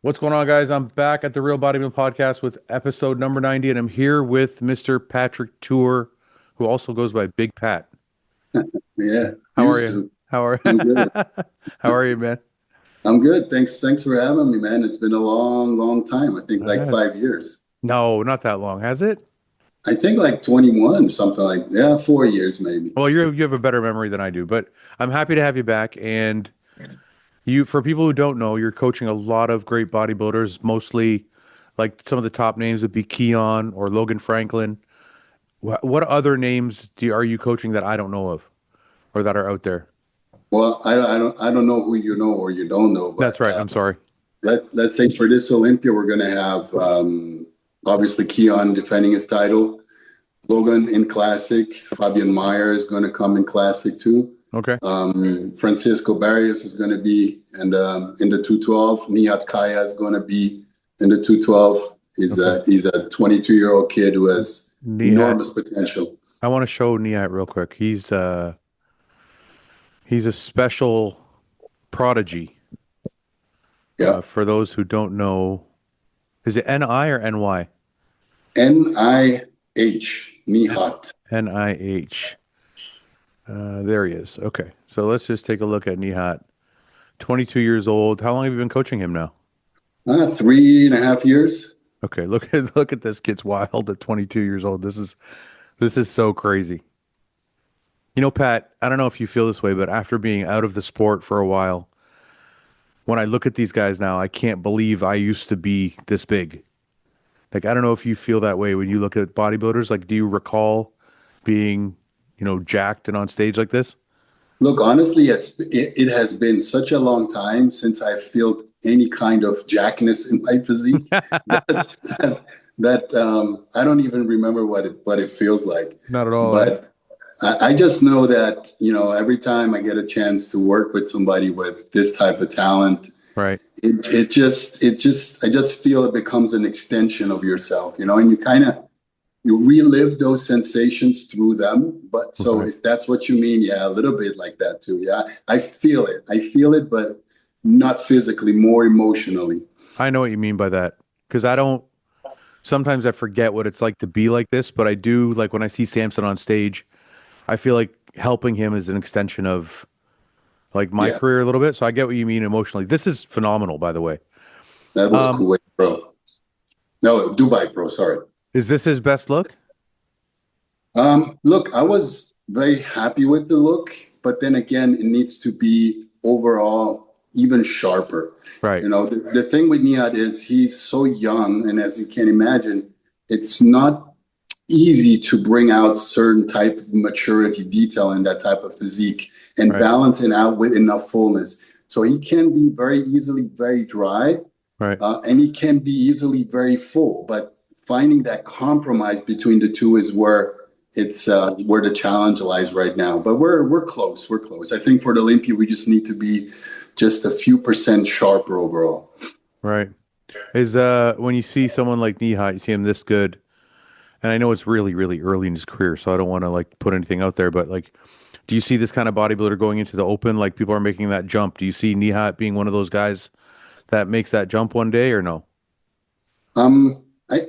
What's going on, guys? I'm back at the Real Bodybuilding Podcast with episode number 90, and I'm here with Mr. Patrick Tuor, who also goes by Big Pat. Yeah, How are used you? to. How are I'm good. How are you, man? I'm good. Thanks for having me, man. It's been a long time. I think like Yes. 5 years. No, not that long, has it? I think like 21, something like, yeah, 4 years maybe. Well, you have a better memory than I do, but I'm happy to have you back. And you, for people who don't know, you're coaching a lot of great bodybuilders, mostly like some of the top names would be Keon or Logan Franklin. What other names are you coaching that I don't know of or that are out there? Well, I don't know who you know or you don't know, That's but right. I'm sorry. let's say for this Olympia, we're gonna have obviously Keon defending his title, Logan in Classic, Fabian Meyer is gonna come in Classic too. Okay. Francisco Barrios is going to be in the 212. Nihat Kaya is going to be in the 212. Okay. He's a 22-year-old kid who has Nihat. enormous potential. I want to show Nihat real quick. He's a special prodigy. Yeah. For those who don't know, is it N-I or N-Y? NIH, Nihat. N-I-H. There he is. Okay. So let's just take a look at Nihat. 22 years old. How long have you been coaching him now? 3.5 years. Okay, look at this kid's wild at 22 years old. This is so crazy. You know, Pat, I don't know if you feel this way, but after being out of the sport for a while, when I look at these guys now, I can't believe I used to be this big. Like, I don't know if you feel that way when you look at bodybuilders. Like, do you recall being, jacked and on stage like this? Look, honestly, it has been such a long time since I felt any kind of jackness in my physique that I don't even remember what it feels like. Not at all, eh? But I just know that, every time I get a chance to work with somebody with this type of talent, Right. I just feel it becomes an extension of yourself, and you relive those sensations through them. But so Right. if that's what you mean, yeah, a little bit like that too. Yeah, I feel it. I feel it, but not physically, more emotionally. I know what you mean by that. Because I don't, sometimes I forget what it's like to be like this, but I do, like when I see Samson on stage, I feel like helping him is an extension of like my Yeah, career a little bit. So I get what you mean emotionally. This is phenomenal, by the way. that was Um, Kuwait Pro. No, Dubai Pro, sorry. is this his best look? Look, I was very happy with the look, but then again, it needs to be overall even sharper. Right. The thing with Nihat is he's so young, and as you can imagine, it's not easy to bring out certain type of maturity detail in that type of physique and Right. balance it out with enough fullness. So he can be very easily very dry, Right. and he can be easily very full. But finding that compromise between the two is where the challenge lies right now. But we're close. We're close. I think for the Olympia, we just need to be just a few percent sharper overall. Right. Is when you see someone like Nihat, you see him this good, and I know it's really, really early in his career, so I don't want to like put anything out there, but like, do you see this kind of bodybuilder going into the open? Like people are making that jump. Do you see Nihat being one of those guys that makes that jump one day or no?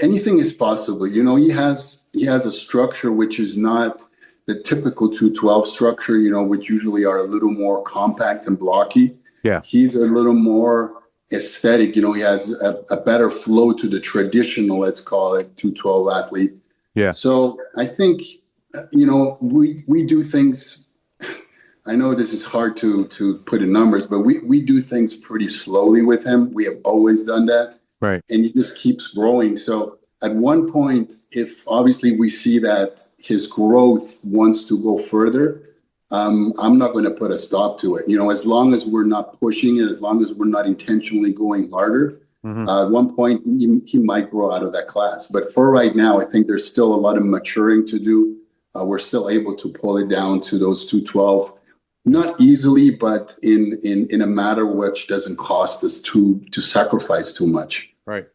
Anything is possible. He has a structure which is not the typical 212 structure. Which usually are a little more compact and blocky. Yeah. He's a little more aesthetic. He has a better flow to the traditional, let's call it 212 athlete. Yeah. So I think, we do things. I know this is hard to put in numbers, but we do things pretty slowly with him. We have always done that, Right. and he just keeps growing. So at one point, if obviously we see that his growth wants to go further, I'm not going to put a stop to it. As long as we're not pushing it, as long as we're not intentionally going harder, Hmm. at one point he might grow out of that class. But for right now, I think there's still a lot of maturing to do. We're still able to pull it down to those 212, not easily, but in a matter which doesn't cost us to sacrifice too much. Right.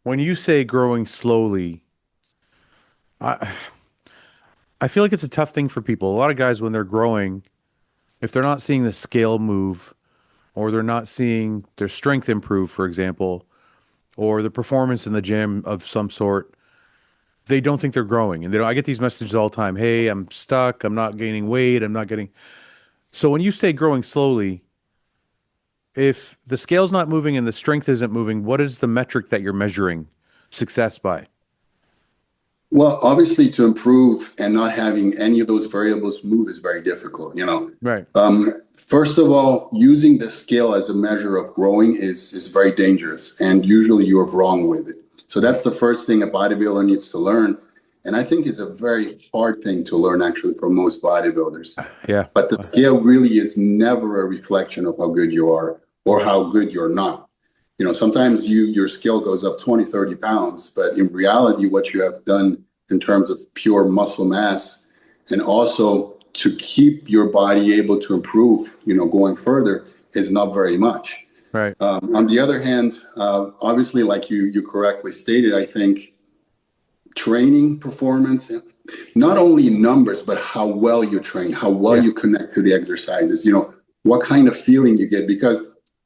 When you say growing slowly, I I feel like it's a tough thing for people. A lot of guys when they're growing, if they're not seeing the scale move or they're not seeing their strength improve, for example, or the performance in the gym of some sort, they don't think they're growing. And I get these messages all the time. Hey, I'm stuck. I'm not gaining weight. I'm not getting. So when you say growing slowly, if the scale's not moving and the strength isn't moving, what is the metric that you're measuring success by? Well, obviously, to improve and not having any of those variables move is very difficult. Right. First of all, using the scale as a measure of growing is very dangerous, and usually you are wrong with it. So that's the first thing a bodybuilder needs to learn, and I think is a very hard thing to learn actually for most bodybuilders. Yeah. But the scale really is never a reflection of how good you are or how good you're not. Sometimes your scale goes up 20, 30 pounds, but in reality, what you have done in terms of pure muscle mass and also to keep your body able to improve, going further is not very much. Right. On the other hand, obviously, like you correctly stated, I think training performance, not only numbers, but how well you train, how well Yeah. you connect to the exercises, what kind of feeling you get, because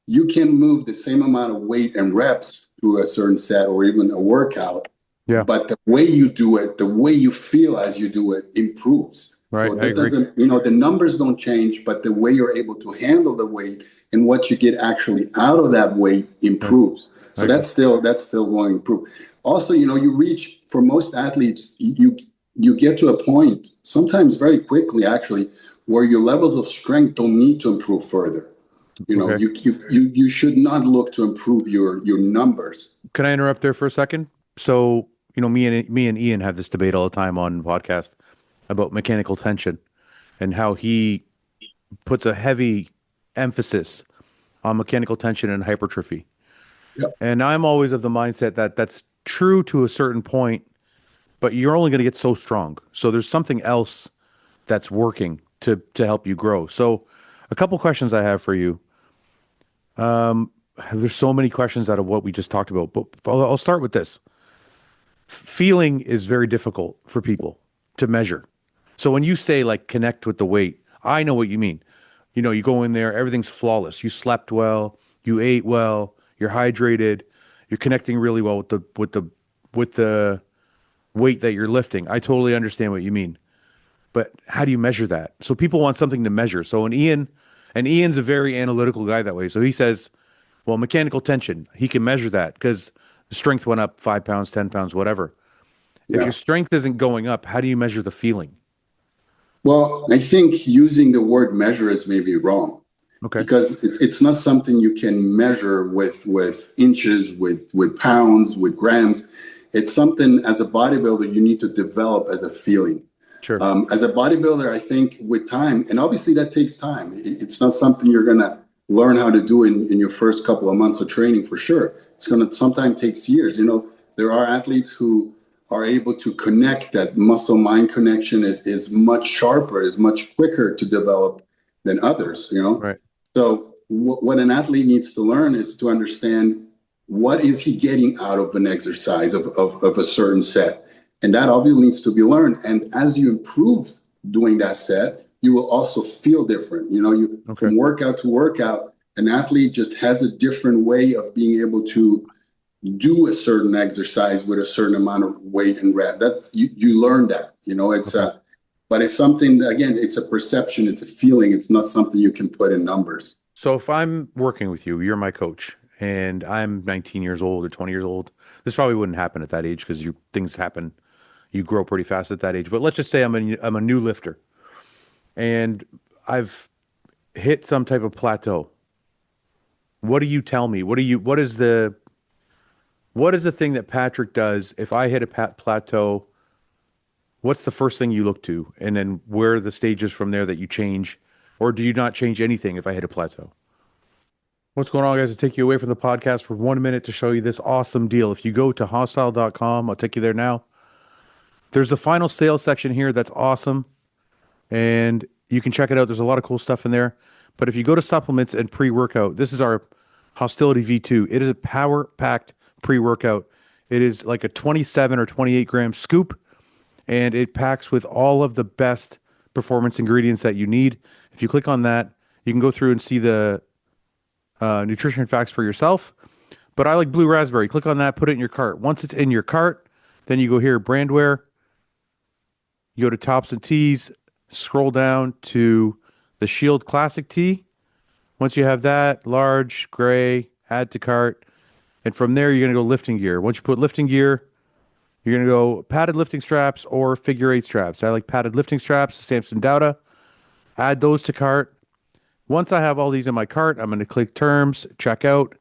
you can move the same amount of weight and reps through a certain set or even a workout, Yeah. but the way you do it, the way you feel as you do it improves. Right. So I that agree. doesn't, the numbers don't change, but the way you're able to handle the weight and what you get actually out of that weight Right. improves. I So agree. that's still going to improve. Also, you reach, for most athletes, you get to a point, sometimes very quickly actually, where your levels of strength don't need to improve further. Okay. You should not look to improve your numbers. Can I interrupt there for a second? So, me and Ian have this debate all the time on podcast about mechanical tension and how he puts a heavy emphasis on mechanical tension and hypertrophy. Yep. And I'm always of the mindset that that's true to a certain point, but you're only going to get so strong. So there's something else that's working to help you grow. So a couple questions I have for you. There's so many questions out of what we just talked about, but I'll start with this. Feeling is very difficult for people to measure. So when you say like connect with the weight, I know what you mean. You go in there, everything's flawless. You slept well, you ate well, you're hydrated, you're connecting really well with the weight that you're lifting. I totally understand what you mean. But how do you measure that? So people want something to measure. So Ian's a very analytical guy that way. So he says, well, mechanical tension, he can measure that because strength went up 5 pounds, 10 pounds, whatever. If your Yeah. strength isn't going up, how do you measure the feeling? Well, I think using the word measure is maybe wrong Okay. because it's not something you can measure with inches, with pounds, with grams. It's something as a bodybuilder you need to develop as a feeling. Sure. As a bodybuilder, I think with time, and obviously that takes time. It's not something you're going to learn how to do in your first couple of months of training for sure. It's going to sometimes takes years. There are athletes who are able to connect. That muscle mind connection is much sharper, is much quicker to develop than others. Right. So what an athlete needs to learn is to understand what is he getting out of an exercise of a certain set. And that obviously needs to be learned. And as you improve doing that set, you will also feel different. You Okay. from workout to workout, an athlete just has a different way of being able to do a certain exercise with a certain amount of weight and rep. That's you learn that. It's Okay. but it's something that, again, it's a perception, it's a feeling, it's not something you can put in numbers. So if I'm working with you, you're my coach, and I'm 19 years old or 20 years old, this probably wouldn't happen at that age because things happen. You grow pretty fast at that age. But let's just say I'm a new lifter and I've hit some type of plateau. What do you tell me? What is the thing that Patrick does if I hit a plateau? What's the first thing you look to? And then where are the stages from there that you change? Or do you not change anything if I hit a plateau? What's going on, guys? To take you away from the podcast for 1 minute to show you this awesome deal. If you go to hostile.com, I'll take you there now. There's a final sales section here that's awesome, and you can check it out. There's a lot of cool stuff in there. But if you go to supplements and pre-workout, this is our Hostility V2. It is a power-packed pre-workout. It is like a 27 or 28 gram scoop, and it packs with all of the best performance ingredients that you need. If you click on that, you can go through and see the nutrition facts for yourself. But I like blue raspberry. Click on that, put it in your cart. Once it's in your cart, then you go here, brandware. You go to tops and tees, scroll down to the Shield Classic tee. Once you have that, large, gray, add to cart. And from there, you're going to go lifting gear. Once you put lifting gear, you're going to go padded lifting straps or figure eight straps. I like padded lifting straps, Samson Dauda. Add those to cart. Once I have all these in my cart, I'm going to click terms, check out.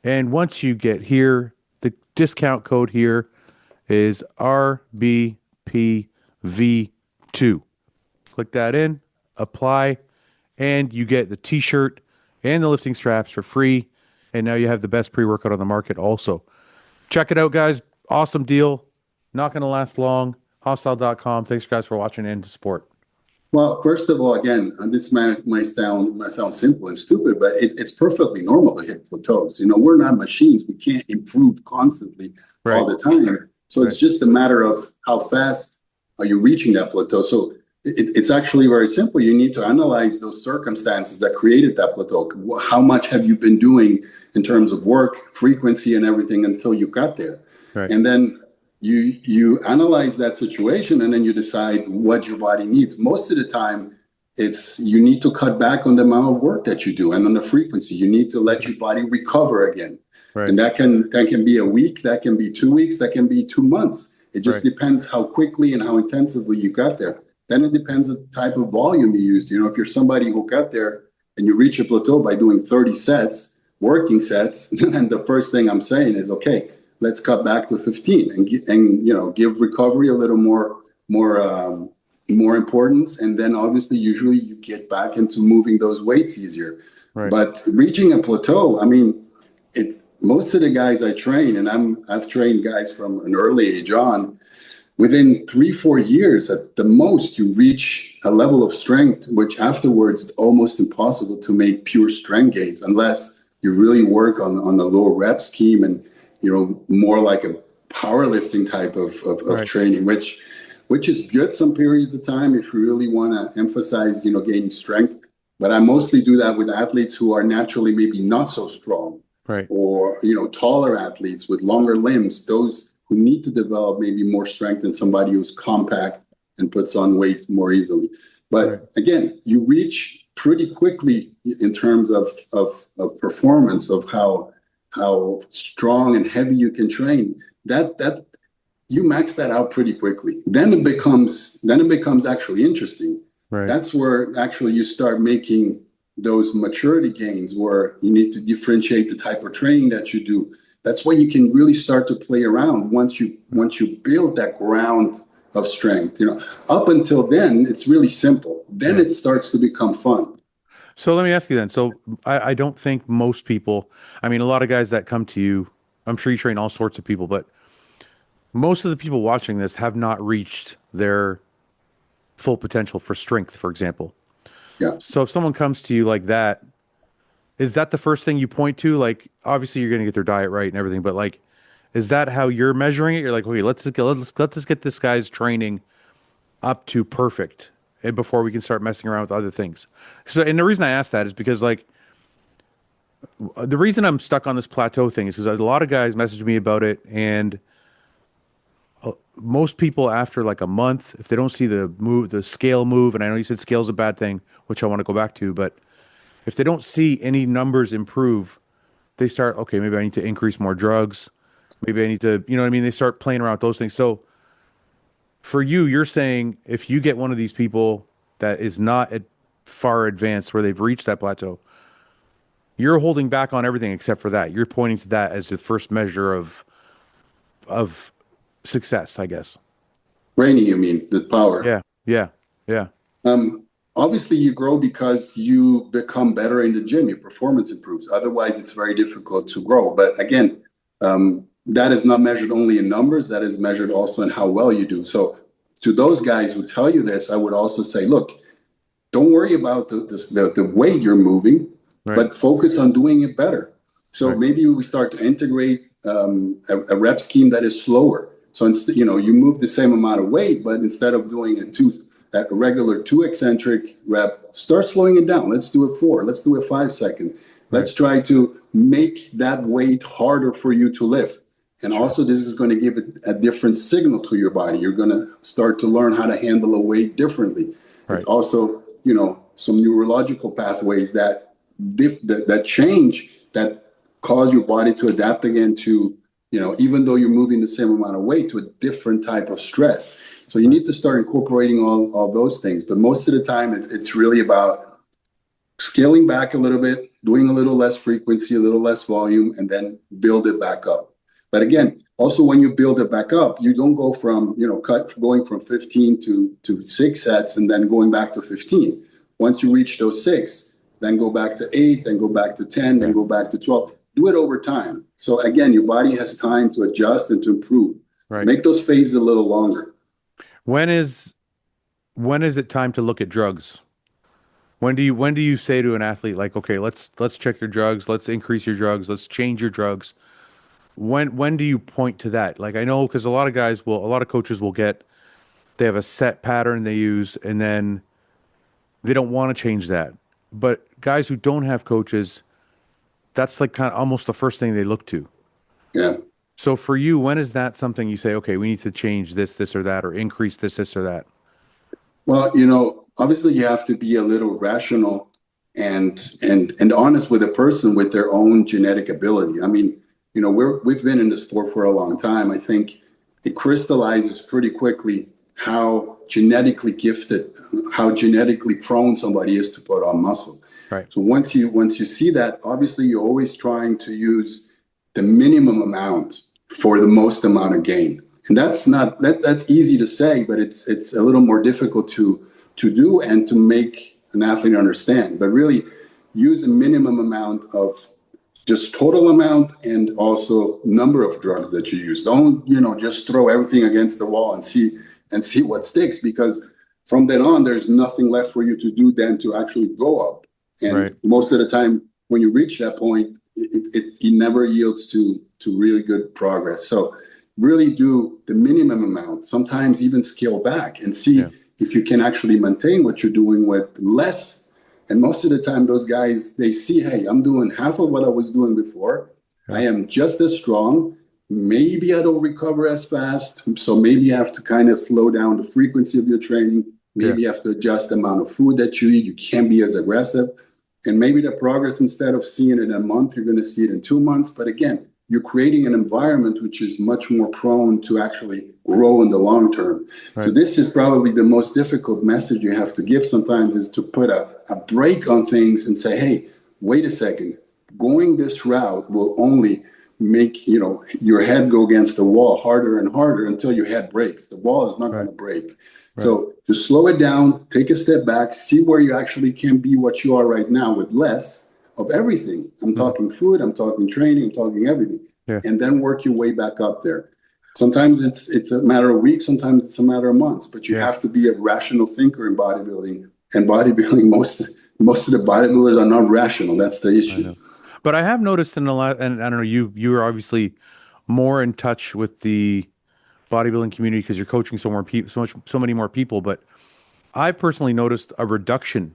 And once you get here, the discount code here is RBPV2. Click that in, apply, and you get the t-shirt and the lifting straps for free. And now you have the best pre-workout on the market also. Check it out, guys. Awesome deal. Not going to last long. Hostile.com. Thanks, guys, for watching and to support. Well, first of all, again, this might sound simple and stupid, but it's perfectly normal to hit plateaus. We're not machines. We can't improve constantly all the time. So it's just a matter of how fast are you reaching that plateau. So it's actually very simple. You need to analyze those circumstances that created that plateau. How much have you been doing in terms of work, frequency, and everything until you got there? Right. And then you analyze that situation, and then you decide what your body needs. Most of the time, it's you need to cut back on the amount of work that you do and on the frequency. You need to let your body recover again. Right. And that can be a week, that can be 2 weeks, that can be 2 months. It just depends how quickly and how intensively you got there. Then it depends on the type of volume you used. If you're somebody who got there and you reach a plateau by doing 30 sets, working sets, and the first thing I'm saying is, okay, let's cut back to 15 and give recovery a little more importance. And then obviously, usually you get back into moving those weights easier. Right. But reaching a plateau, I mean, most of the guys I train, and I've trained guys from an early age on, within 3-4 years at the most, you reach a level of strength, which afterwards it's almost impossible to make pure strength gains unless you really work on the lower rep scheme and more like a powerlifting type of training, which is good some periods of time if you really want to emphasize, gaining strength. But I mostly do that with athletes who are naturally maybe not so strong, or, taller athletes with longer limbs, those who need to develop maybe more strength than somebody who's compact and puts on weight more easily. But again, you reach pretty quickly in terms of performance, of how strong and heavy you can train, that you max that out pretty quickly. Then it becomes actually interesting. Right. That's where actually you start making those maturity gains, where you need to differentiate the type of training that you do. That's when you can really start to play around once you build that ground of strength. Up until then, it's really simple. Then it starts to become fun. So let me ask you then. So I don't think most people, I mean, a lot of guys that come to you, I'm sure you train all sorts of people, but most of the people watching this have not reached their full potential for strength, for example. Yeah. So if someone comes to you like that, is that the first thing you point to? Like, obviously you're going to get their diet right and everything, but like, is that how you're measuring it? You're like, okay, let's just get this guy's training up to perfect before we can start messing around with other things. So, and the reason I ask that is because, like, the reason I'm stuck on this plateau thing is because a lot of guys message me about it, and most people after like a month, if they don't see the scale move, and I know you said scale's a bad thing, which I want to go back to, but if they don't see any numbers improve, they start, okay, maybe I need to increase more drugs. Maybe I need to, you know what I mean? They start playing around with those things. So for you, you're saying if you get one of these people that is not far advanced where they've reached that plateau, you're holding back on everything except for that. You're pointing to that as the first measure of success, I guess. Training, you mean, the power? Yeah. Obviously, you grow because you become better in the gym. Your performance improves. Otherwise, it's very difficult to grow. But again, that is not measured only in numbers. That is measured also in how well you do. So to those guys who tell you this, I would also say, look, don't worry about the way you're moving, but focus on doing it better. So maybe we start to integrate a rep scheme that is slower. So instead, you move the same amount of weight, but instead of doing a regular 2 eccentric rep, start slowing it down. Let's do a 4. Let's do a 5 second. Let's try to make that weight harder for you to lift. And also, this is going to give it a different signal to your body. You're going to start to learn how to handle a weight differently. It's also, some neurological pathways that change, that cause your body to adapt again to, even though you're moving the same amount of weight, to a different type of stress. So you need to start incorporating all those things. But most of the time, it's really about scaling back a little bit, doing a little less frequency, a little less volume, and then build it back up. But again, also when you build it back up, you don't go from, going from 15 to 6 sets and then going back to 15. Once you reach those 6, then go back to 8, then go back to 10, then go back to 12. Do it over time. So again, your body has time to adjust and to improve. Right. Make those phases a little longer. When is it time to look at drugs? When do you say to an athlete, like, okay, let's check your drugs, let's increase your drugs, let's change your drugs? When do you point to that? Like, I know, because a lot of coaches they have a set pattern they use, and then they don't want to change that. But guys who don't have coaches, that's like kind of almost the first thing they look to. Yeah. So for you, when is that something you say, okay, we need to change this or that, or increase this or that? Well, obviously you have to be a little rational and honest with a person with their own genetic ability. I mean, we've been in the sport for a long time. I think it crystallizes pretty quickly how genetically gifted, how genetically prone somebody is to put on muscle. Right. So once you see that, obviously you're always trying to use the minimum amount for the most amount of gain. And that's easy to say, but it's a little more difficult to do and to make an athlete understand. But really use a minimum amount of just total amount and also number of drugs that you use. Don't, just throw everything against the wall and see what sticks, because from then on, there's nothing left for you to do then to actually go up. And most of the time, when you reach that point, it never yields to really good progress. So really do the minimum amount, sometimes even scale back and see if you can actually maintain what you're doing with less. And most of the time, those guys, they see, hey, I'm doing half of what I was doing before. I am just as strong. Maybe I don't recover as fast. So maybe you have to kind of slow down the frequency of your training. Maybe you have to adjust the amount of food that you eat. You can't be as aggressive. And maybe the progress, instead of seeing it in a month, you're going to see it in 2 months. But again, you're creating an environment which is much more prone to actually grow in the long term. Right. So this is probably the most difficult message you have to give sometimes, is to put a break on things and say, hey, wait a second, going this route will only make your head go against the wall harder and harder until your head breaks. The wall is not going to break. Right. So just slow it down, take a step back, see where you actually can be what you are right now with less of everything. I'm talking food, I'm talking training, I'm talking everything. And then work your way back up there. Sometimes it's a matter of weeks, sometimes it's a matter of months, but you have to be a rational thinker in bodybuilding. And bodybuilding, most of the bodybuilders are not rational. That's the issue. But I have noticed in a lot, and I don't know, you are obviously more in touch with the bodybuilding community because you're coaching so many more people. But I've personally noticed a reduction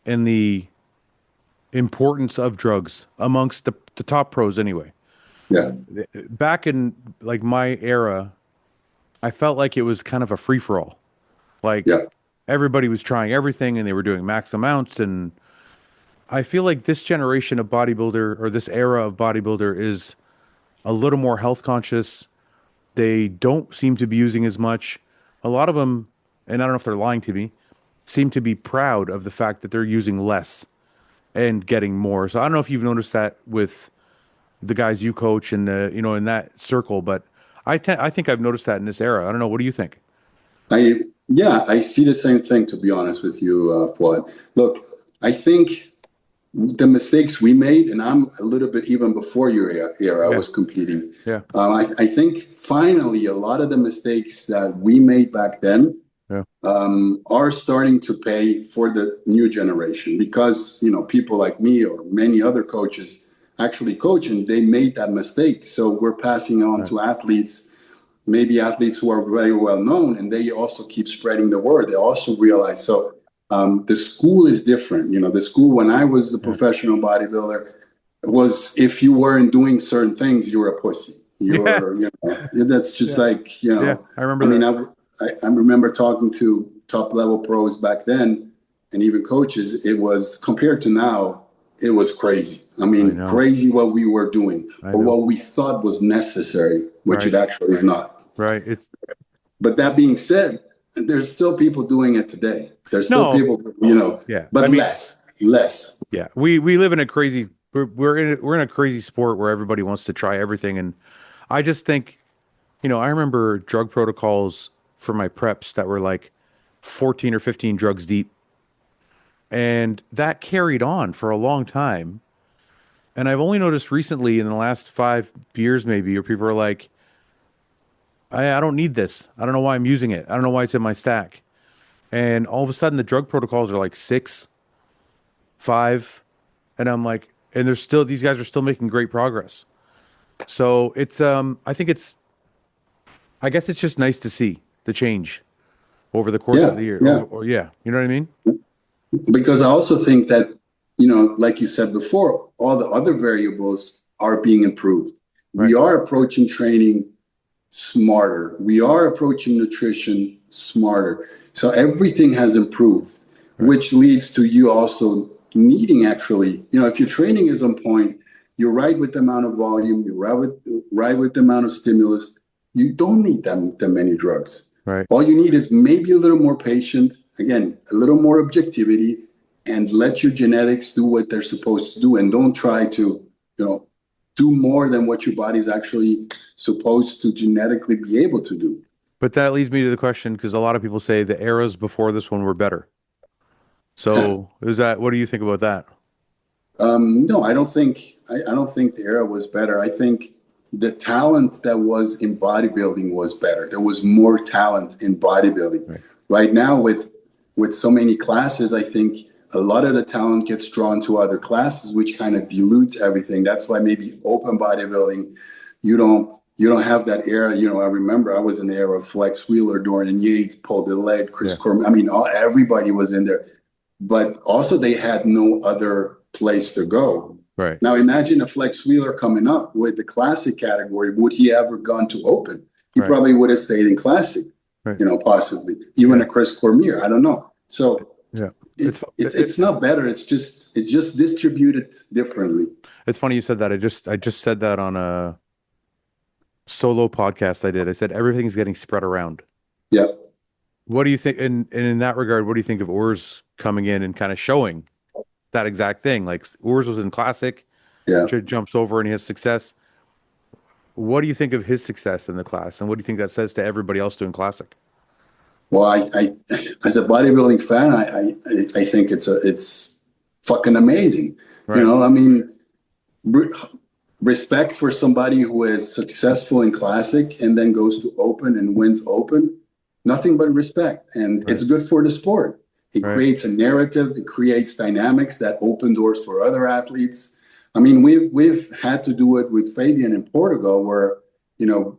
in the importance of drugs amongst the top pros anyway. Yeah. Back in like my era, I felt like it was kind of a free for all. Like everybody was trying everything and they were doing max amounts. And I feel like this generation of bodybuilder, or this era of bodybuilder, is a little more health conscious. They don't seem to be using as much. A lot of them, and I don't know if they're lying to me, seem to be proud of the fact that they're using less and getting more. So I don't know if you've noticed that with the guys you coach and in that circle, but I think I've noticed that in this era. I don't know. What do you think? I see the same thing, to be honest with you, Fouad. Look, I think the mistakes we made, and I'm a little bit even before your era, I was competing. I think finally a lot of the mistakes that we made back then are starting to pay for the new generation, because people like me or many other coaches actually coach, and they made that mistake. So we're passing on to athletes, maybe athletes who are very well known, and they also keep spreading the word. They also realize. So the school is different. The school when I was a professional bodybuilder, was if you weren't doing certain things, you were a pussy. Yeah, You're, that's just yeah, like, yeah. I remember I mean, that. I remember talking to top level pros back then and even coaches. It was compared to now, it was crazy. I I mean, know, crazy what we were doing I or know. what we thought was necessary, which it Right, actually is not. right. It's But that being said, there's still people doing it today. There's still no, people, yeah. I but mean, less. yeah. We live in a crazy. We're in a crazy sport where everybody wants to try everything, and I just think, I remember drug protocols for my preps that were like 14 or 15 drugs deep. And that carried on for a long time. And I've only noticed recently in the last 5 years, maybe, where people are like, I don't need this. I don't know why I'm using it. I don't know why it's in my stack. And all of a sudden, the drug protocols are like 6, 5. And I'm like, and these guys are still making great progress. So I guess it's just nice to see the change over the course of Yeah, the year. yeah. Yeah. You know what I mean? Because I also think that, like you said before, all the other variables are being improved. We Right. are approaching training smarter. We are approaching nutrition smarter. So everything has improved, Right. which leads to you also needing actually, if your training is on point, you're right with the amount of volume, you're right with the amount of stimulus. You don't need that many drugs. Right. All you need is maybe a little more patient, again, a little more objectivity, and let your genetics do what they're supposed to do, and don't try to, do more than what your body's actually supposed to genetically be able to do. But that leads me to the question because a lot of people say the eras before this one were better. So what do you think about that? No, I don't think the era was better. I think the talent that was in bodybuilding was better. There was more talent in bodybuilding. Right. Right now, with so many classes, I think a lot of the talent gets drawn to other classes, which kind of dilutes everything. That's why maybe open bodybuilding, you don't have that era. I remember I was in the era of Flex Wheeler, Dorian Yates, Paul Dillette, Chris Yeah. Cormier. I mean, everybody was in there, but also they had no other place to go. Right. Now imagine a Flex Wheeler coming up with the classic category. Would he ever gone to open? He Right. probably would have stayed in classic, Right. possibly even Yeah. a Chris Cormier. I don't know. So Yeah. it's not better. It's just distributed differently. It's funny you said that. I just said that on a solo podcast I did. I said everything's getting spread around. Yeah, What do you think? And in that regard, what do you think of Urs coming in and kind of showing that exact thing? Like Urs was in classic, yeah. jumps over and he has success. What do you think of his success in the class, and what do you think that says to everybody else doing classic? Well, I as a bodybuilding fan, I think it's fucking amazing. Right. I mean, re- respect for somebody who is successful in classic and then goes to open and wins open. Nothing but respect, and Right. it's good for the sport. It Right. creates a narrative. It creates dynamics that open doors for other athletes. I mean, we've had to do it with Fabian in Portugal, where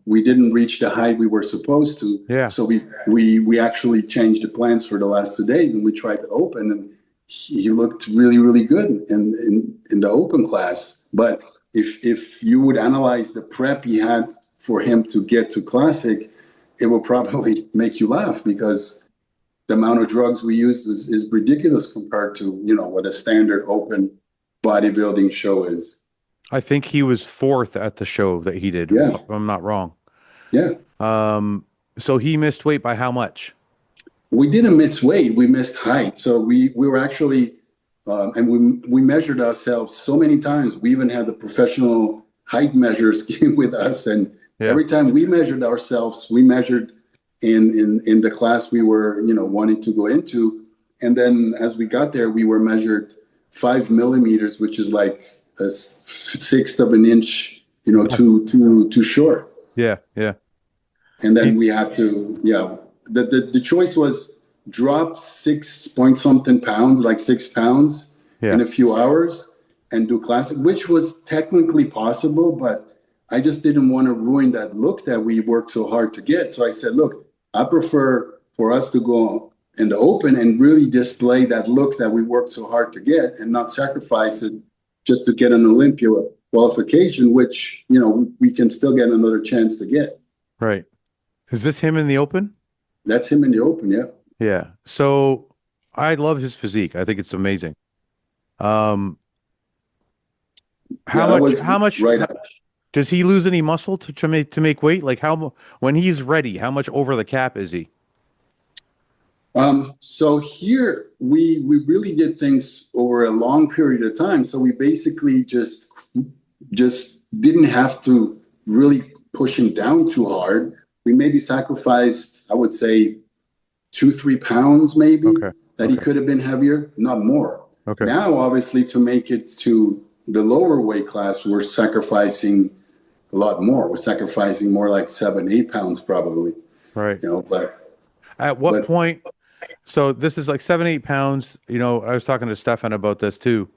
we didn't reach the height we were supposed to. Yeah. So we actually changed the plans for the last 2 days, and we tried to open, and he looked really really good in the open class. But if you would analyze the prep he had for him to get to classic, it will probably make you laugh because the amount of drugs we used is ridiculous compared to what a standard open bodybuilding show is. I think he was fourth at the show that he did, Yeah, if I'm not wrong. yeah. So he missed weight by how much? We didn't miss weight; we missed height. So we were actually, and we measured ourselves so many times. We even had the professional height measures came with us, and Yeah. every time we measured ourselves, we measured in the class we were wanting to go into, and then as we got there, we were measured 5 millimeters, which is like a sixth of an inch, too short. Yeah. Yeah. And then He's we had to, yeah. The choice was drop 6 point something pounds, like 6 pounds yeah. in a few hours and do classic, which was technically possible, but I just didn't want to ruin that look that we worked so hard to get. So I said, look, I prefer for us to go in the open and really display that look that we worked so hard to get and not sacrifice it just to get an Olympia qualification, which, we can still get another chance to get. Right. Is this him in the open? That's him in the open, yeah. Yeah. So I love his physique. I think it's amazing. Um, Yeah, that was how much right out. does he lose any muscle to make weight? Like when he's ready, how much over the cap is he? So here we really did things over a long period of time. So we basically just didn't have to really push him down too hard. We maybe sacrificed, I would say, 2, 3 pounds maybe Okay. that he Okay. could have been heavier, not more. Okay. Now, obviously, to make it to the lower weight class, we're sacrificing a lot more. We're sacrificing more like 7, 8 pounds probably, Right. but At what but point? So this is like 7, 8 pounds. I was talking to Stefan about this too.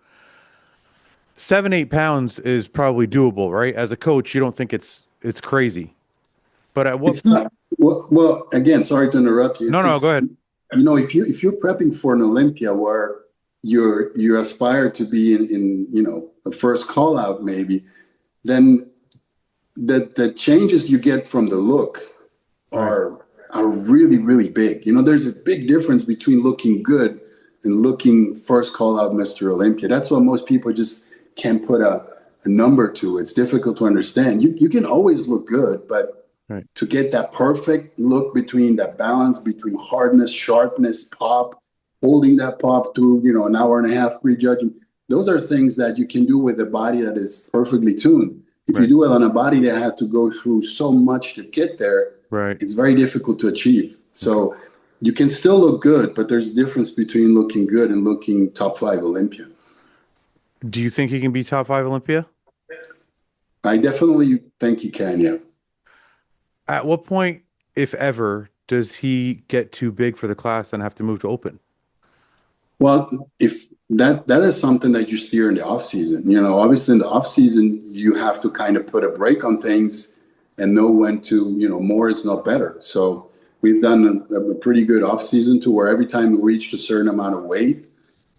7, 8 pounds is probably doable, right? As a coach, you don't think it's crazy. But at what it's point? not. Well, again, sorry to interrupt you. No, no, go It's ahead. if you're prepping for an Olympia where you aspire to be in a first call out maybe, then the changes you get from the look Right. are really really big. There's a big difference between looking good and looking first call out Mr. Olympia. That's what most people just can't put a number to. It's difficult to understand. You can always look good, but Right. to get that perfect look between that balance between hardness, sharpness, pop, holding that pop through, an hour and a half prejudging, those are things that you can do with a body that is perfectly tuned. If you Right. do it on a body that had to go through so much to get there, Right. it's very difficult to achieve. Okay. So you can still look good, but there's a difference between looking good and looking top five Olympia. Do you think he can be top five Olympia? I definitely think you can, yeah. At what point, if ever, does he get too big for the class and have to move to open? Well, if that is something that you steer in the off season. Obviously in the off season you have to kind of put a break on things and know when to, more is not better. So we've done a pretty good off season to where every time we reached a certain amount of weight,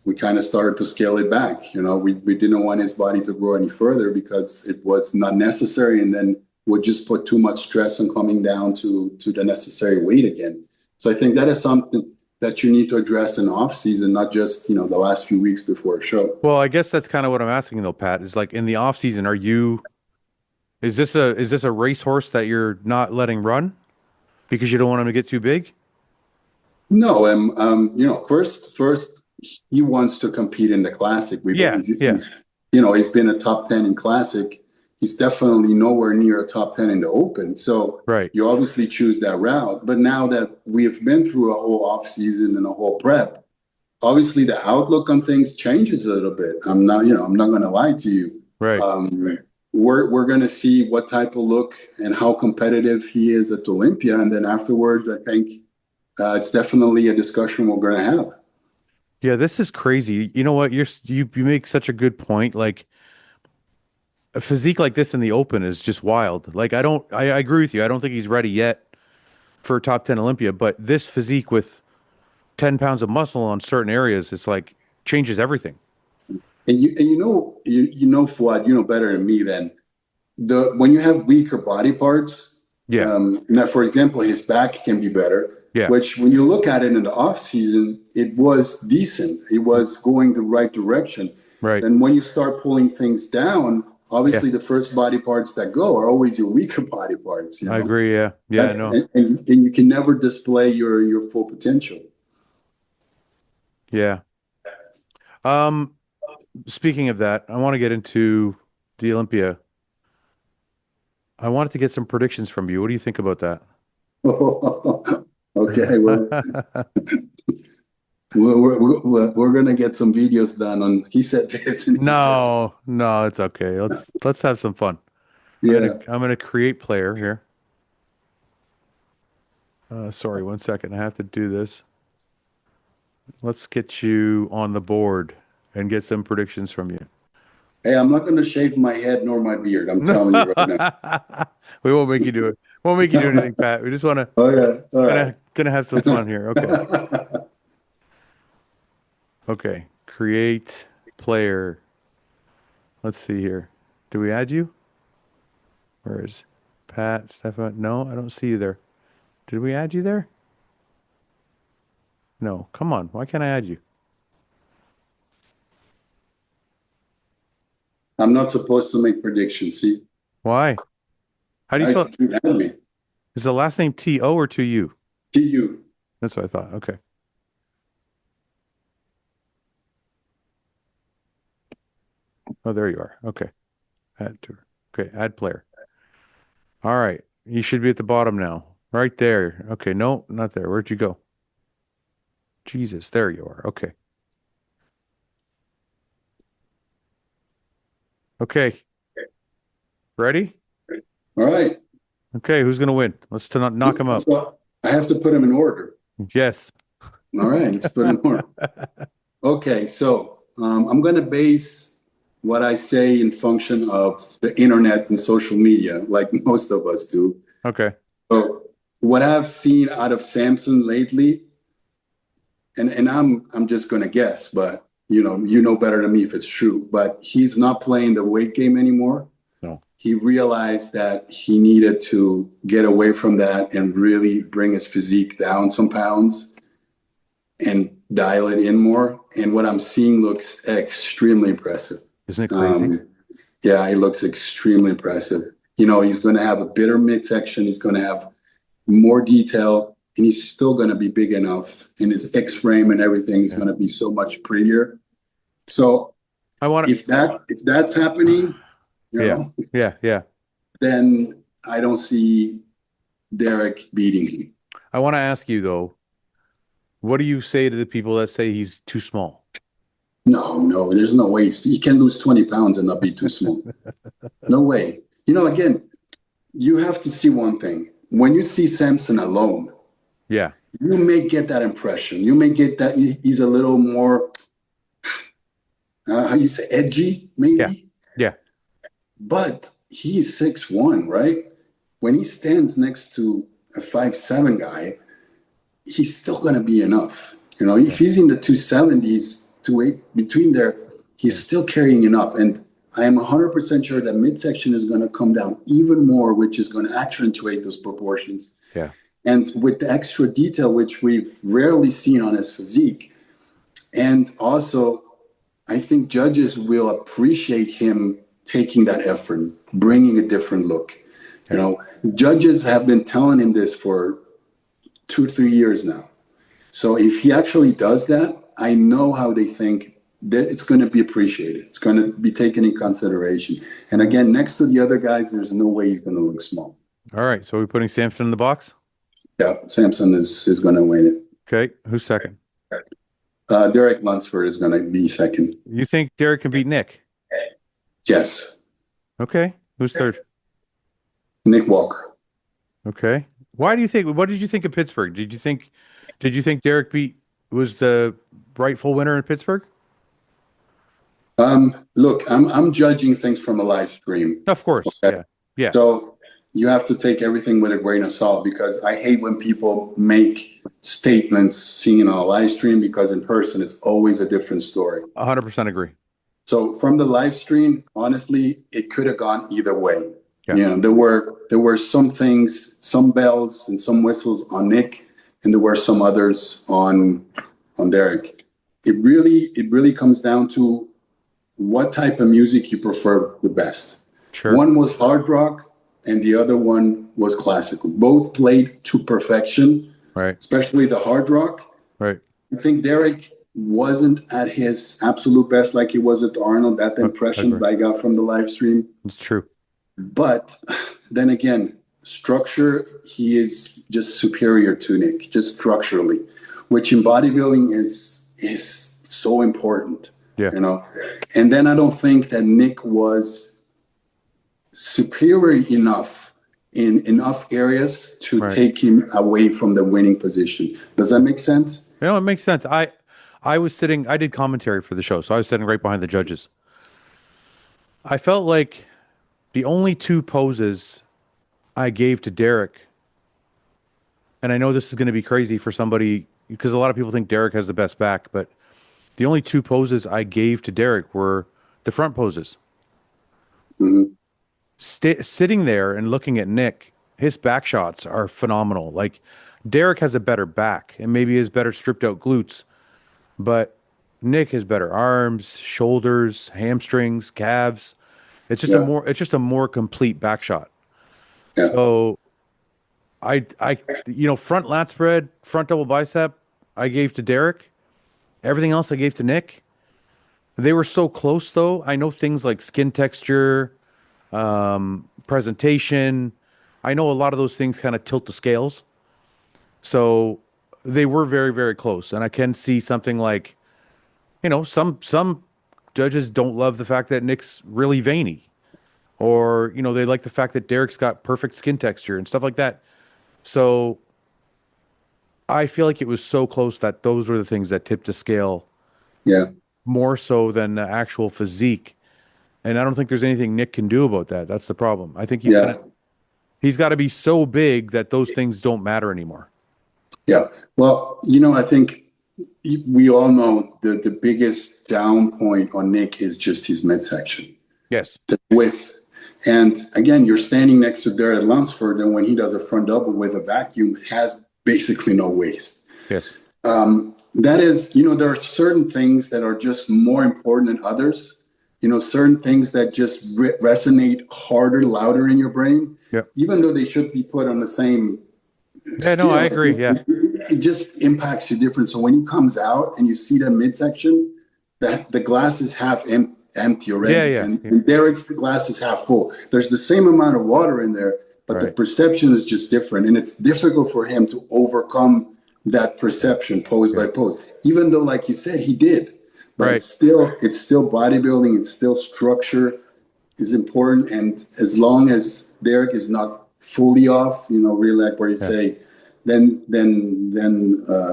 we kind of started to scale it back. We didn't want his body to grow any further because it was not necessary, and then would just put too much stress on coming down to the necessary weight again. So I think that is something that you need to address in off season, not just the last few weeks before a show. Well, I guess that's kind of what I'm asking though, Pat, is like in the off season, is this a racehorse that you're not letting run because you don't want him to get too big? No, first he wants to compete in the classic. Yeah, yeah, He's been a top 10 in classic. He's definitely nowhere near a top 10 in the open. So right. you obviously choose that route. But now that we've been through a whole off season and a whole prep, obviously the outlook on things changes a little bit. I'm not going to lie to you. Right. We're going to see what type of look and how competitive he is at Olympia. And then afterwards, I think it's definitely a discussion we're going to have. Yeah, this is crazy. You know what? You make such a good point. Like a physique like this in the open is just wild. Like I agree with you. I don't think he's ready yet for top 10 Olympia, but this physique with 10 pounds of muscle on certain areas, it's like changes everything. And Fouad, better than me. Then when you have weaker body parts, Yeah. now for example, his back can be better. Yeah. Which, when you look at it in the off season, it was decent. It was going the right direction. Right. And when you start pulling things down, Yeah. obviously the first body parts that go are always your weaker body parts. I agree. Yeah. Yeah, I And, know. and you can never display your full potential. Yeah. Um, Speaking of that, I want to get into the Olympia. I wanted to get some predictions from you. What do you think about that? Okay, well, we're gonna get some videos done on he said this and he said that. No, no, it's okay. Let's have some fun. Yeah. I'm gonna create player here. Sorry, 1 second. I have to do this. Let's get you on the board and get some predictions from you. Hey, I'm not gonna shave my head nor my beard. I'm telling you right now. We won't make you do it. Won't make you do anything, Pat. We just want to Okay, all right. gonna have some fun here. Okay. Okay. Create player. Let's see here. Do we add you? Where is Pat, Stefan? No, I don't see you there. Did we add you there? No. Come on. Why can't I add you? I'm not supposed to make predictions. See, Why? How do you I spell? can add me. Is the last name T-O or T-U? To you. That's what I thought. Okay. Oh, there you are. Okay. Add to. Okay. Add player. All right. You should be at the bottom now. Right there. Okay. No, not there. Where'd you go? Jesus. There you are. Okay. Okay. Ready? All right. Okay. Who's going to win? Let's to knock him out. So I have to put them in order. Yes. All right. Let's put them in order. Okay. So I'm going to base what I say in function of the internet and social media, like most of us do. Okay. So what I've seen out of Samson lately, and I'm just gonna guess, but you know better than me if it's true. But he's not playing the weight game anymore. No. He realized that he needed to get away from that and really bring his physique down some pounds and dial it in more. And what I'm seeing looks extremely impressive. Isn't it crazy? Yeah, it looks extremely impressive. He's going to have a bitter midsection. He's going to have more detail, and he's still going to be big enough. And his X-frame and everything is going to be so much prettier. So I want to. if that's happening, Yeah. then I don't see Derek beating him. I want to ask you though, what do you say to the people that say he's too small? No, there's no way. He can lose 20 pounds and not be too small. No way. Again, you have to see one thing. When you see Samson alone, Yeah. you may get that impression. You may get that he's a little more, how you say, edgy, maybe? Yeah. But he's 6'1", right? When he stands next to a 5'7" guy, he's still going to be enough. If he's in the 270s, 280, between there, he's still carrying enough. And I am 100% sure that midsection is going to come down even more, which is going to accentuate those proportions. Yeah. And with the extra detail, which we've rarely seen on his physique. And also, I think judges will appreciate him taking that effort, bringing a different look. Judges have been telling him this for 2 or 3 years now. So if he actually does that, I know how they think that it's going to be appreciated. It's going to be taken in consideration. And again, next to the other guys, there's no way he's going to look small. All right. So we're putting Samson in the box? Yeah, Samson is going to win it. Okay. Who's second? Derek Lunsford is going to be second. You think Derek can beat Nick? Yes. Okay. Who's third? Nick Walker. Okay. What did you think of Pittsburgh? Did you think Derek was the rightful winner in Pittsburgh? Look, I'm judging things from a live stream. Of course. Okay? Yeah. Yeah. So you have to take everything with a grain of salt, because I hate when people make statements seen on a live stream, because in person it's always a different story. 100% agree. So from the live stream, honestly, it could have gone either way. Yeah. There were some things, some bells and some whistles on Nick, and there were some others on Derek. It really comes down to what type of music you prefer the best. Sure. One was hard rock and the other one was classical. Both played to perfection, Right. especially the hard rock. Right. I think Derek wasn't at his absolute best like he was at Arnold. That impression that I got from the live stream. It's true. But then again, structure, he is just superior to Nick, just structurally, which in bodybuilding is so important. Yeah. And then I don't think that Nick was superior enough in enough areas to take him away from the winning position. Does that make sense? It makes sense. I did commentary for the show, so I was sitting right behind the judges. I felt like the only two poses I gave to Derek, and I know this is going to be crazy for somebody, because a lot of people think Derek has the best back, but the only two poses I gave to Derek were the front poses. Mhm. Sitting there and looking at Nick, his back shots are phenomenal. Like Derek has a better back and maybe he has better stripped out glutes, but Nick has better arms, shoulders, hamstrings, calves. Yeah, It's just a more complete back shot. yeah, So front lat spread, front double bicep, I gave to Derek. Everything else I gave to Nick. They were so close though. I know things like skin texture, presentation. I know a lot of those things kind of tilt the scales. So they were very, very close. And I can see something like, some judges don't love the fact that Nick's really veiny. Or, they like the fact that Derek's got perfect skin texture and stuff like that. So I feel like it was so close that those were the things that tipped the scale yeah, more so than the actual physique. And I don't think there's anything Nick can do about that. That's the problem. I think yeah, he's got to be so big that those things don't matter anymore. yeah. Well, I think we all know the biggest down point on Nick is just his midsection, Yes. the width. And again, you're standing next to Derek Lunsford, and when he does a front double with a vacuum, has basically no waist. Yes. That is, there are certain things that are just more important than others. Certain things that just resonate harder, louder in your brain, Yeah. even though they should be put on the same Yeah, no, I scale. agree. Yeah. It just impacts you different. So when he comes out and you see that midsection, that the glass is half empty Yeah, already, yeah. and, Yeah. and Derek's glass is half full. There's the same amount of water in there, but the Right. perception is just different, and it's difficult for him to overcome that Yeah. perception pose Yeah. by pose. Even though, like you said, he did, but Right. it's still bodybuilding. It's still structure is important, and as long as Derek is not fully off, really like where you Yeah. say, then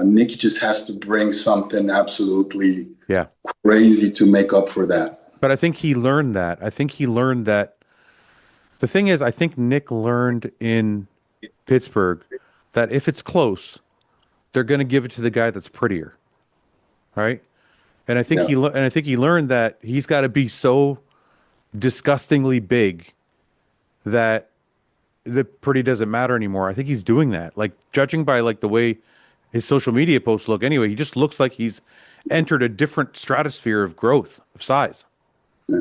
Nick just has to bring something absolutely Yeah. crazy to make up for that. But I think he learned that. I think he learned that. The thing is, I think Nick learned in Pittsburgh that if it's close, they're going to give it to the guy that's prettier, right? Yeah, And I think he learned that he's got to be so disgustingly big that the pretty doesn't matter anymore. I think he's doing that. Like judging by like the way his social media posts look anyway, he just looks like he's entered a different stratosphere of growth, of size. yeah.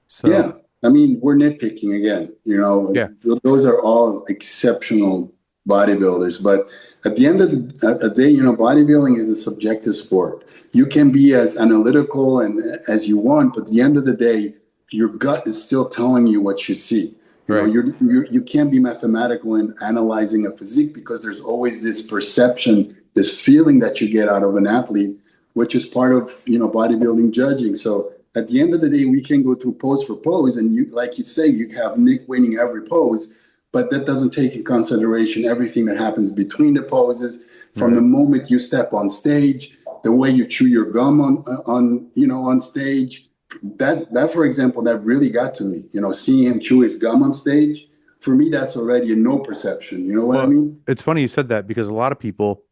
So, Yeah. I mean, we're nitpicking again. yeah. Those are all exceptional bodybuilders, but at the end of the day, bodybuilding is a subjective sport. You can be as analytical and as you want, but at the end of the day, your gut is still telling you what you see. Right. You can't be mathematical in analyzing a physique because there's always this perception, this feeling that you get out of an athlete, which is part of bodybuilding judging. So at the end of the day, we can go through pose for pose, and like you say, you have Nick winning every pose, but that doesn't take in consideration everything that happens between the poses, from the Right. moment you step on stage, the way you chew your gum on stage. That for example, that really got to me. Seeing him chew his gum on stage, for me, that's already a no perception. You know what I Well, mean? it's funny you said that because a lot of people,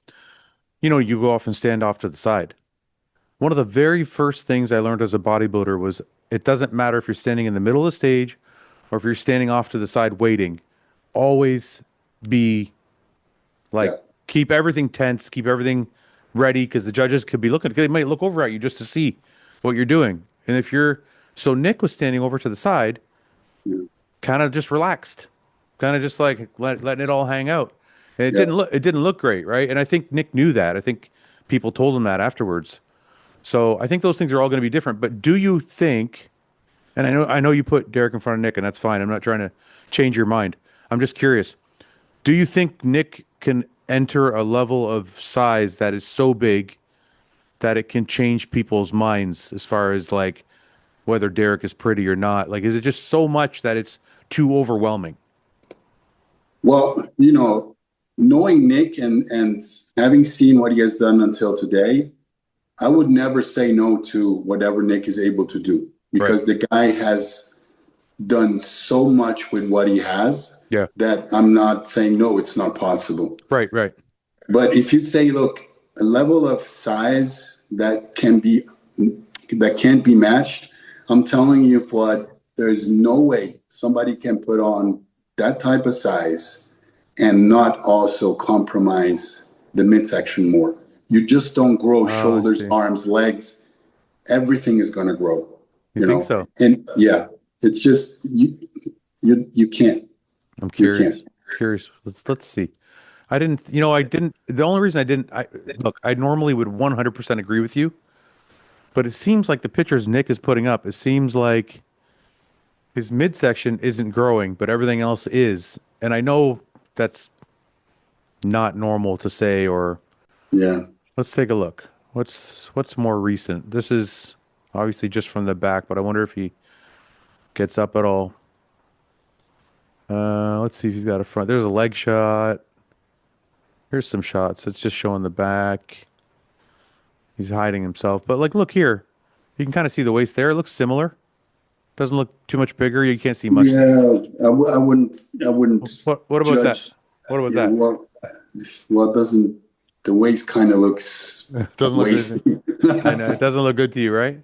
you go off and stand off to the side. One of the very first things I learned as a bodybuilder was it doesn't matter if you're standing in the middle of the stage or if you're standing off to the side waiting. Always be Yeah, like, keep everything tense, keep everything ready because the judges could be looking, they might look over at you just to see what you're doing. And so Nick was standing over to the side, yeah, kind of just relaxed, kind of just like letting it all hang out. And yeah. it didn't look great, right? And I think Nick knew that. I think people told him that afterwards. So I think those things are all going to be different. But do you think, and I know you put Derek in front of Nick, and that's fine. I'm not trying to change your mind. I'm just curious. Do you think Nick can enter a level of size that is so big that it can change people's minds as far as like whether Derek is pretty or not? Like, is it just so much that it's too overwhelming? Well, knowing Nick and having seen what he has done until today, I would never say no to whatever Nick is able to do Right. because the guy has done so much with what he has Yeah. that I'm not saying no, it's not possible. Right. Right. But if you say, look, a level of size that can't be matched, I'm telling you what there is no way somebody can put on that type of size and not also compromise the midsection more. You just don't grow Oh, I shoulders, see. arms, legs. Everything is going to grow, You think so? And yeah, it's just you can't. I'm You curious. can't. Curious. Let's see. I didn't. The only reason I didn't. Look, I normally would 100% agree with you, but it seems like the pictures Nick is putting up. It seems like his midsection isn't growing, but everything else is. And I know that's not normal to say. Or Yeah. let's take a look. What's more recent? This is obviously just from the back, but I wonder if he gets up at all. Let's see if he's got a front. There's a leg shot. Here's some shots. It's just showing the back. He's hiding himself. But like, look here. You can kind of see the waist there. It looks similar. Doesn't look too much bigger. You can't see much. Yeah, I wouldn't. I wouldn't What about that? judge. What about Yeah, that? well, doesn't the waist kind of looks Doesn't look good. wasty? I know it doesn't look good to you, right?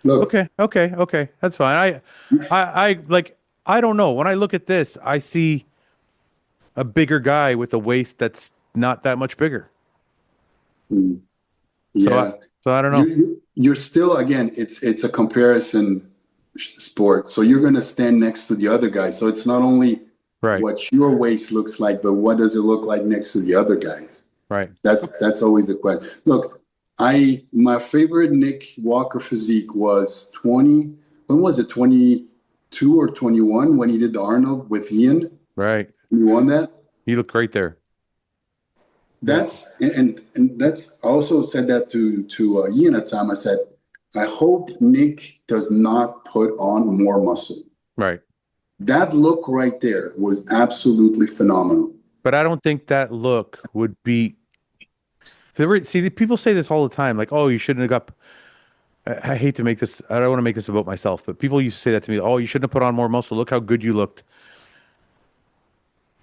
Look, Okay. That's fine. I like. I don't know. When I look at this, I see a bigger guy with a waist that's not that much bigger. mm, So yeah, I don't know. you're still again. It's a comparison sport, so you're going to stand next to the other guy. So it's not only Right. what your waist looks like, but what does it look like next to the other guys? Right. That's always the question. Look, my favorite Nick Walker physique was 20. When was it? 22 or 21 when he did the Arnold with Ian. Right. You won that. You look great there. That's and that's I also said that to Ian at the time. I said, I hope Nick does not put on more muscle. Right. That look right there was absolutely phenomenal. But I don't think that look would be. See, people say this all the time, like, "Oh, you shouldn't have got." I hate to make this. I don't want to make this about myself, but people used to say that to me. Oh, you shouldn't have put on more muscle. Look how good you looked.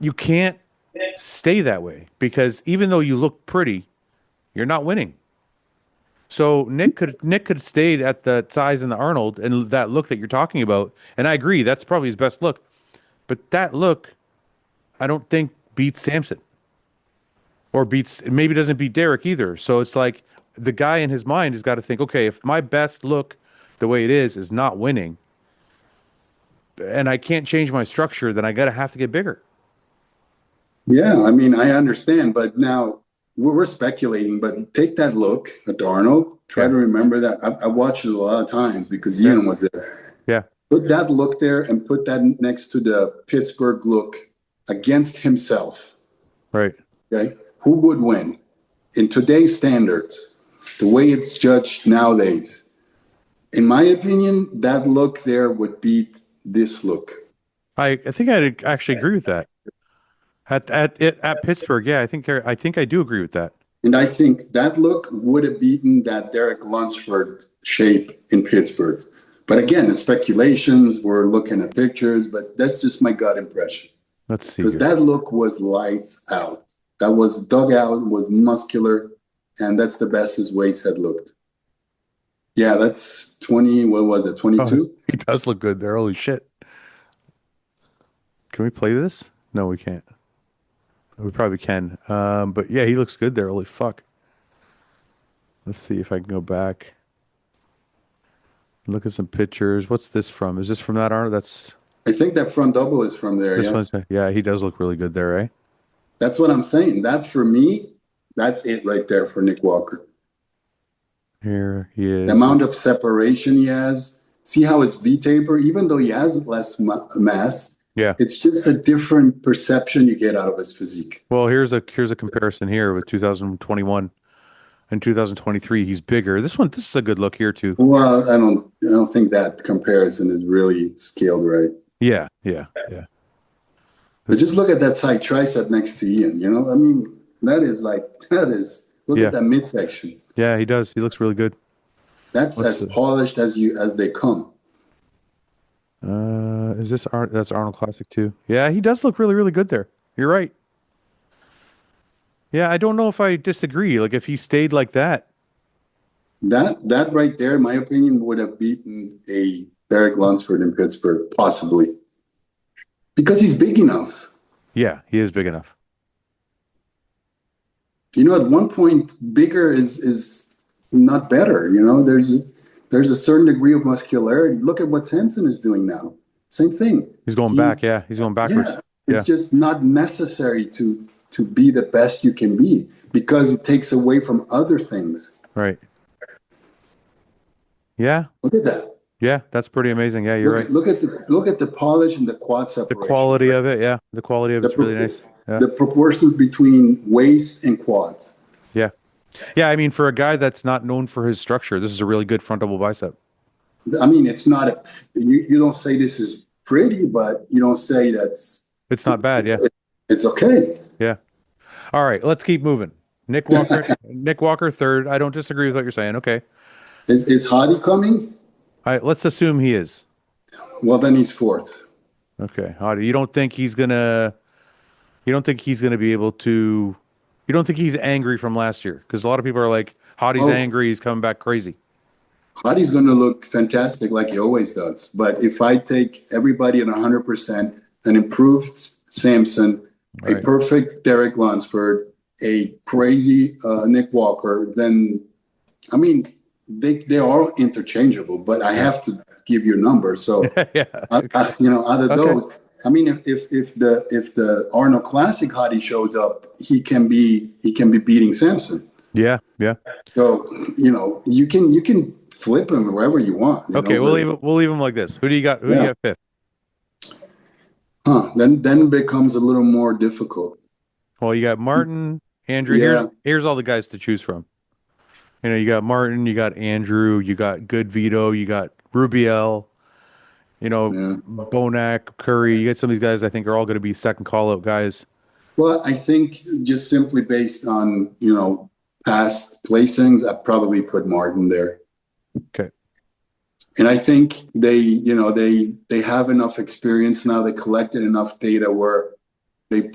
You can't stay that way because even though you look pretty, you're not winning. So Nick could have stayed at the size in the Arnold and that look that you're talking about. And I agree, that's probably his best look. But that look, I don't think beats Samson or beats maybe doesn't beat Derek either. So it's like the guy in his mind has got to think, okay, if my best look the way it is not winning and I can't change my structure, then I gotta have to get bigger. Yeah, I mean, I understand, but now we're speculating. But take that look at Arnold. Try Yeah. to remember that. I watched it a lot of times because Yeah. Ian was there. Yeah. Put that look there and put that next to the Pittsburgh look against himself. Right. Okay, who would win in today's standards? The way it's judged nowadays, in my opinion, that look there would beat this look. I think I actually agree with that. At Pittsburgh, yeah, I think I do agree with that. And I think that look would have beaten that Derek Lunsford shape in Pittsburgh. But again, the speculations, we're looking at pictures, but that's just my gut impression. Let's see Because here. that look was lights out. That was dug out, was muscular, and that's the best his waist had looked. Yeah, that's 20, what was it, 22? He does look good there. Holy shit. Can we play this? No, we can't. We probably can. But yeah, he looks good there. Holy fuck. Let's see if I can go back. Look at some pictures. What's this from? Is this from that Arnold? That's I think that front double is from there, this yeah. one's yeah, he does look really good there, eh? That's what I'm saying. That for me, that's it right there for Nick Walker. Here he is. The amount of separation he has. See how his V taper, even though he has less mass, Yeah. it's just a different perception you get out of his physique. Well, here's a comparison here with 2021 and 2023. He's bigger. This is a good look here too. Well, I don't think that comparison is really scaled right. Yeah. But just look at that side tricep next to Ian. I mean, look Yeah. at that midsection. Yeah, he does. He looks really good. That's as polished as they come. Is this that's Arnold Classic too? Yeah, he does look really, really good there. You're right. Yeah, I don't know if I disagree. Like if he stayed like that. That right there, in my opinion, would have beaten a Derek Lunsford in Pittsburgh, possibly. Because he's big enough. Yeah, he is big enough. You know, at one point, bigger is not better. You know, there's a certain degree of muscularity. Look at what Samson is doing now. Same thing. He's going back. Yeah, he's going backwards. Yeah, it's just not necessary to be the best you can be because it takes away from other things. Right. Yeah. Look at that. Yeah, that's pretty amazing. Yeah, you're right. Look at the polish and the quad separation. The quality of it, yeah. The quality of it's really nice. Yeah. The proportions between waist and quads. Yeah. Yeah, I mean, for a guy that's not known for his structure, this is a really good front double bicep. I mean, it's not you don't say this is pretty, but you don't say it's not bad. Yeah. It's okay. Yeah. All right, let's keep moving. Nick Walker third. I don't disagree with what you're saying. Okay. Is Hadi coming? Let's assume he is. Well, then he's fourth. Okay. Hadi, you don't think he's going to be able to, you don't think he's angry from last year? Because a lot of people are like, Hadi's angry, he's coming back crazy. Hadi's going to look fantastic like he always does. But if I take everybody at 100%, an improved Samson, a perfect Derek Lunsford, a crazy Nick Walker, then, I mean, they are interchangeable, but I have to give you a number. So, yeah. You know, out of those, I mean, if the Arnold Classic Hadi shows up, he can be beating Samson. Yeah, yeah. So, you know, you can flip him wherever you want. Okay, we'll leave him like this. Who do you got? Who do you got fifth? Then it becomes a little more difficult. Well, you got Martin, Andrew. Yeah. Here's all the guys to choose from. You know, you got Martin, you got Andrew, you got Good Vito, you got Rubiel, you know, Bonac, Curry. You get some of these guys I think are all going to be second call-out guys. Well, I think just simply based on, you know, past placings, I'd probably put Martin there. Okay. And I think they have enough experience now. They collected enough data where they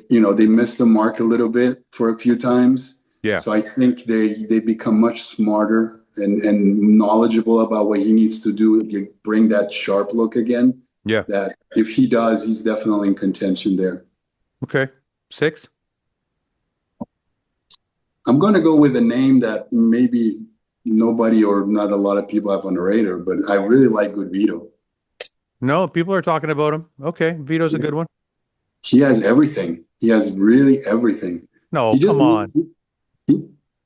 missed the mark a little bit for a few times. Yeah. So I think they become much smarter and knowledgeable about what he needs to do to bring that sharp look again. Yeah. That if he does, he's definitely in contention there. Okay. 6? I'm going to go with a name that maybe nobody or not a lot of people have on the radar, but I really like Good Vito. No, people are talking about him. Okay. Vito's a good one. He has everything. He has really everything. No, come on.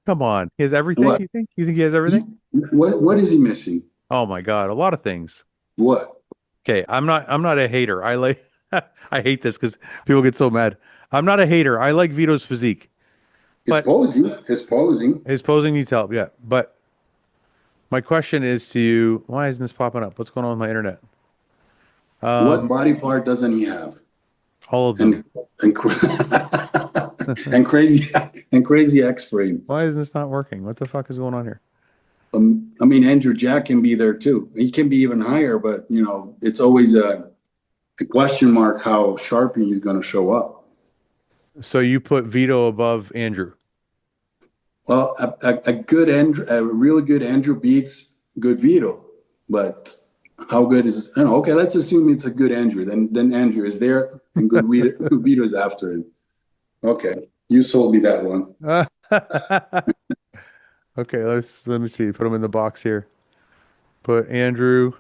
Come on. He has everything, what? You think? You think he has everything? What is he missing? Oh my God, a lot of things. What? Okay, I'm not a hater. I hate this because people get so mad. I'm not a hater. I like Vito's physique. His posing needs help, yeah. But my question is to you, why isn't this popping up? What's going on with my internet? What body part doesn't he have? All of them. And crazy X-frame. Why isn't this not working? What the fuck is going on here? I mean, Andrew Jack can be there too. He can be even higher, but you know, it's always a question mark how sharp he's going to show up. So you put Vito above Andrew? Well, a really good Andrew beats good Vito, but how good is? I don't know, okay, let's assume it's a good Andrew. Then Andrew is there, and good Vito is after him. Okay, you sold me that one. Okay, let me see. Put him in the box here. Put Andrew.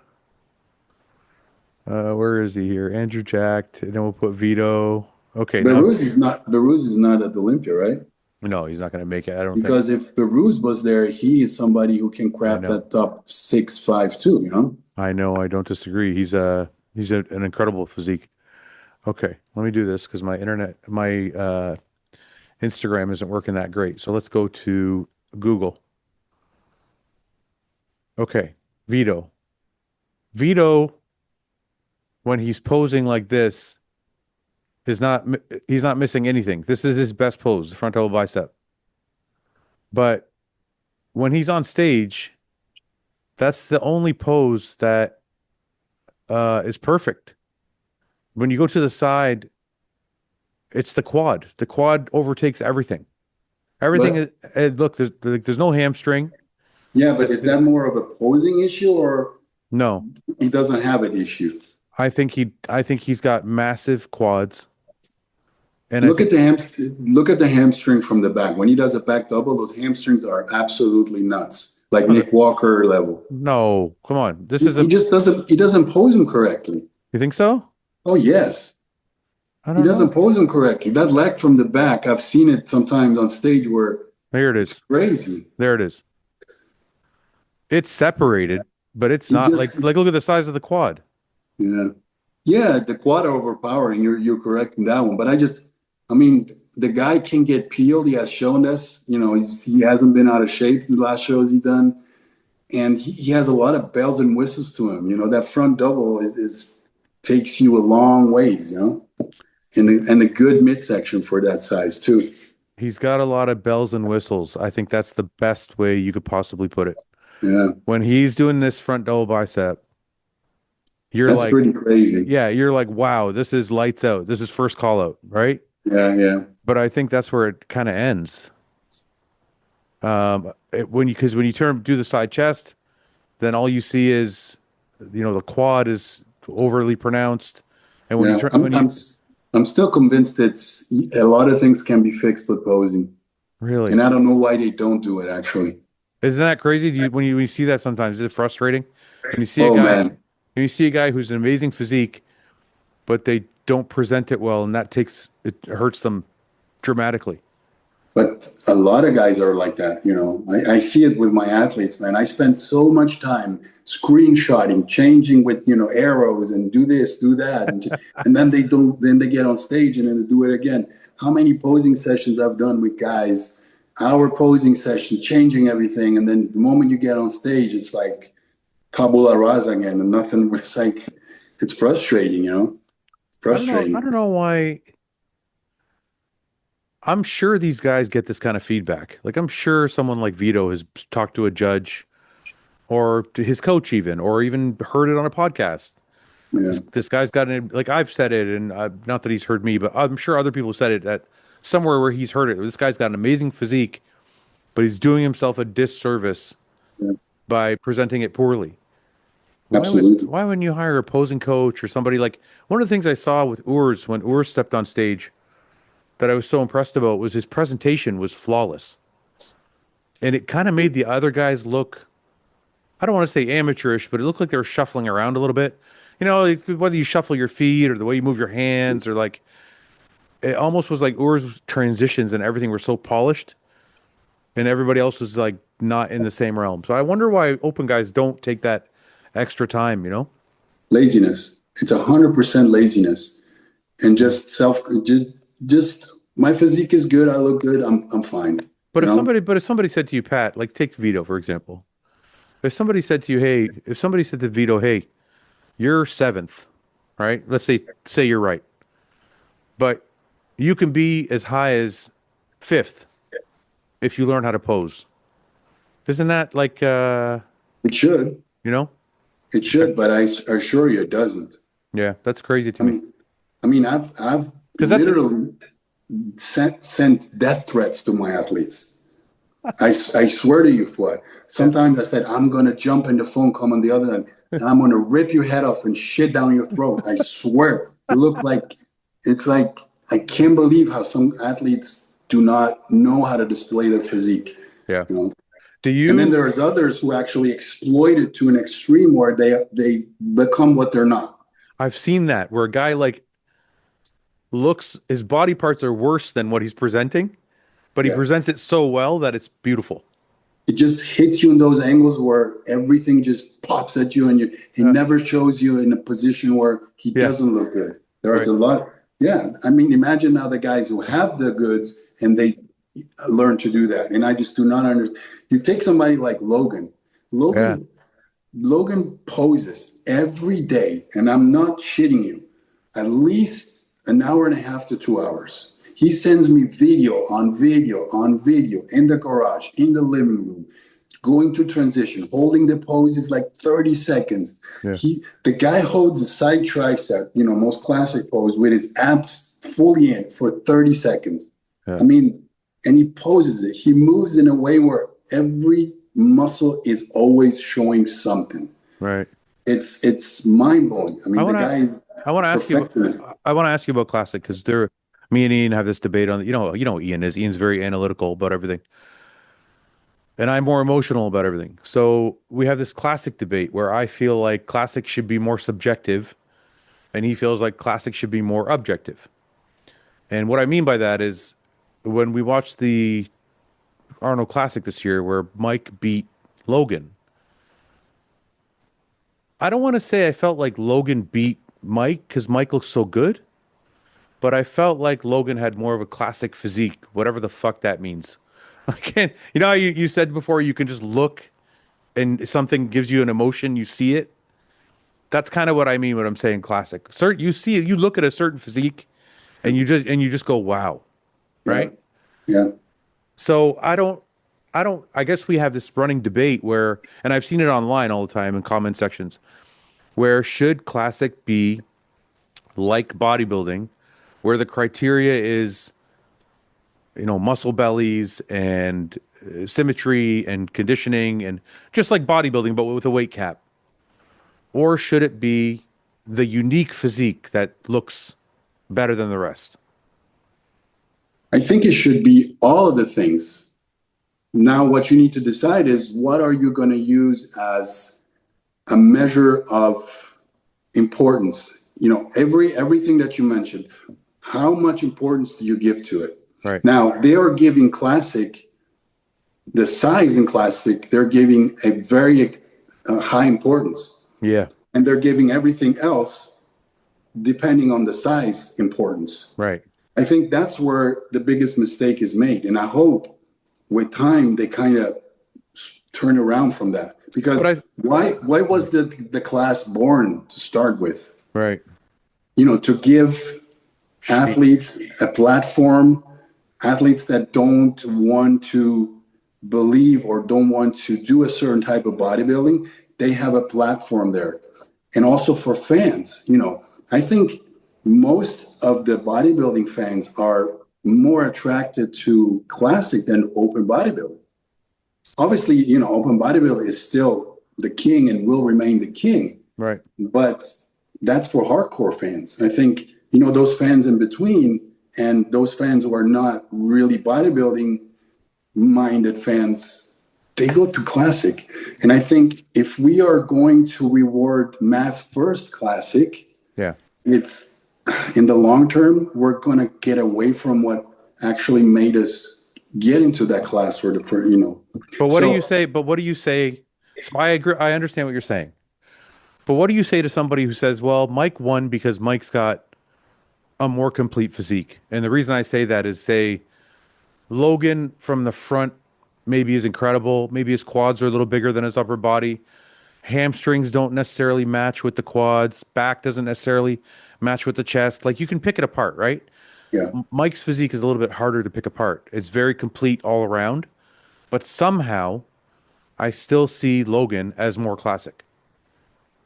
Where is he here? Andrew Jacked, and then we'll put Vito. Okay. Baruz is not at Olympia, right? No, he's not going to make it. I don't think. Because if Baruz was there, he is somebody who can crack that top 6'5" too. You know. I know. I don't disagree. He's an incredible physique. Okay, let me do this because my Instagram isn't working that great. So let's go to Google. Okay, Vito. Vito, when he's posing like this, he's not missing anything. This is his best pose, the front double bicep. But when he's on stage, that's the only pose that is perfect. When you go to the side, it's the quad. The quad overtakes everything. Everything is look. There's no hamstring. Yeah, but is that more of a posing issue or No, He doesn't have an issue. I think he's got massive quads, and I Look think at the look at the hamstring from the back. When he does a back double, those hamstrings are absolutely nuts, like no, Nick Walker level. no, come on. This He, is he a just doesn't pose them correctly. You think so? Oh yes, I he don't doesn't know. pose them correctly. That leg from the back, I've seen it sometimes on stage where Here it it's is. crazy. There it is. It's separated, but it's He not just look at the size of the quad. yeah. Yeah, the quad are overpowering. You're correct in that one. But I mean, the guy can get peeled. He has shown this. He hasn't been out of shape the last shows he done, and he has a lot of bells and whistles to him. That front double is takes you a long ways. He's And a good midsection for that size too. he's got a lot of bells and whistles. I think that's the best way you could possibly put it. Yeah, When he's doing this front double bicep, you're that's like, pretty crazy. yeah, you're like, wow, this is lights out. This is first call out, right? Yeah, yeah, But I think that's where it kind of ends. Because when you do the side chest, then all you see is, the quad is overly pronounced, and when you yeah. turn I'm when you I'm I'm still convinced it's a lot of things can be fixed with posing. really And I don't know why they don't do it actually. isn't that crazy? When you see that sometimes, is it frustrating when you see a Oh guy man. when you see a guy who's an amazing physique, but they don't present it well, and it hurts them dramatically. But a lot of guys are like that. I see it with my athletes, man. I spend so much time screenshotting, changing with, arrows and do this, do that. And then then they get on stage and then they do it again. How many posing sessions I've done with guys, our posing session, changing everything. And then the moment you get on stage, it's like tabula rasa again and nothing. It's like, it's frustrating. I don't Frustrating. know why. I'm sure these guys get this kind of feedback. Like I'm sure someone like Vito has talked to a judge or to his coach or even heard it on a podcast. Yeah. This guy's got an like I've said it, and not that he's heard me, but I'm sure other people said it at somewhere where he's heard it. This guy's got an amazing physique, but he's doing himself a disservice Yeah. by presenting it poorly. Absolutely. Why wouldn't you hire a posing coach or somebody like one of the things I saw with Urs when Urs stepped on stage that I was so impressed about was his presentation was flawless. And it kind of made the other guys look, I don't want to say amateurish, but it looked like they were shuffling around a little bit. Like, whether you shuffle your feet or the way you move your hands or like it almost was like Ur's transitions and everything were so polished and everybody else was like not in the same realm. So I wonder why open guys don't take that extra time. Laziness. It's 100% laziness, and Yeah. just just my physique is good. I look good. I'm fine. But You know. if somebody said to you, Pat, like take Vito, for example, if somebody said to Vito, hey, you're seventh, right? Let's say you're right, but you can be as high as fifth if you learn how to pose. Isn't that like It should. you know? It should, but I assure you, it doesn't. Yeah, that's crazy to I me. mean, I've Because that's literally sent death threats to my athletes. I swear to you, Fouad. yeah, Sometimes I said, I'm going to jump in the phone, come on the other end, and I'm going to rip your head off and shit down your throat. I swear. It's like, I can't believe how some athletes do not know how to display their physique. yeah. You know? Do And then you? there's others who actually exploit it to an extreme where they become what they're not. I've seen that where a guy like looks his body parts are worse than what he's presenting, but he Yeah. presents it so well that it's beautiful. It just hits you in those angles where everything just pops at you, and he Yeah, never shows you in a position where he yeah, doesn't look good. There's right. a lot. Yeah. I mean, imagine now the guys who have the goods and they learn to do that. And I just do not understand. You take somebody like Logan. Yeah, Logan Logan poses every day, and I'm not shitting you, at least an hour and a half to 2 hours. He sends me video on video on video in the garage, in the living room, going to transition, holding the poses like 30 seconds. yeah, The guy holds a side tricep, most classic pose with his abs fully in for 30 seconds. yeah. I mean, and he poses it. He moves in a way where every muscle is always showing something. Right. it's mind blowing. I I mean, the want guy to is I want to ask you perfectionist. I want to ask you about classic because me and Ian have this debate on Ian is. Ian's very analytical about everything. And I'm more emotional about everything. So we have this classic debate where I feel like classic should be more subjective and he feels like classic should be more objective. And what I mean by that is when we watched the Arnold Classic this year where Mike beat Logan, I don't want to say I felt like Logan beat Mike because Mike looks so good, but I felt like Logan had more of a classic physique, whatever the fuck that means. I can't, how you said before you can just look and something gives you an emotion, you see it. That's kind of what I mean when I'm saying classic. Sir, you see it, you look at a certain physique and you just go, wow, Yeah, right? yeah. So I guess we have this running debate where, and I've seen it online all the time in comment sections, where should classic be like bodybuilding, where the criteria is, muscle bellies and symmetry and conditioning and just like bodybuilding, but with a weight cap? Or should it be the unique physique that looks better than the rest? I think it should be all of the things. Now, what you need to decide is what are you going to use as a measure of importance? Everything that you mentioned, how much importance do you give to it? Right. Now, they are giving classic, the size in classic, they're giving a very high importance. Yeah. And they're giving everything else depending on the size importance. Right. I think that's where the biggest mistake is made. And I hope with time they kind of turn around from that. Because But I why was the class born to start with? right. To give athletes a platform, athletes that don't want to believe or don't want to do a certain type of bodybuilding, they have a platform there. And also for fans, I think most of the bodybuilding fans are more attracted to classic than open bodybuilding. Obviously, open bodybuilding is still the king and will remain the king. Right. But that's for hardcore fans. I think, those fans in between and those fans who are not really bodybuilding minded fans, they go to classic. And I think if we are going to reward mass first classic, Yeah. it's in the long term, we're going to get away from what actually made us get into that class But what do you So say? But what do you say? So I agree. I understand what you're saying. But what do you say to somebody who says, well, Mike won because Mike's got a more complete physique? And the reason I say that is, say, Logan from the front maybe is incredible. Maybe his quads are a little bigger than his upper body. Hamstrings don't necessarily match with the quads. Back doesn't necessarily match with the chest. Like you can pick it apart, right? yeah. Mike's physique is a little bit harder to pick apart. It's very complete all around, but somehow I still see Logan as more classic.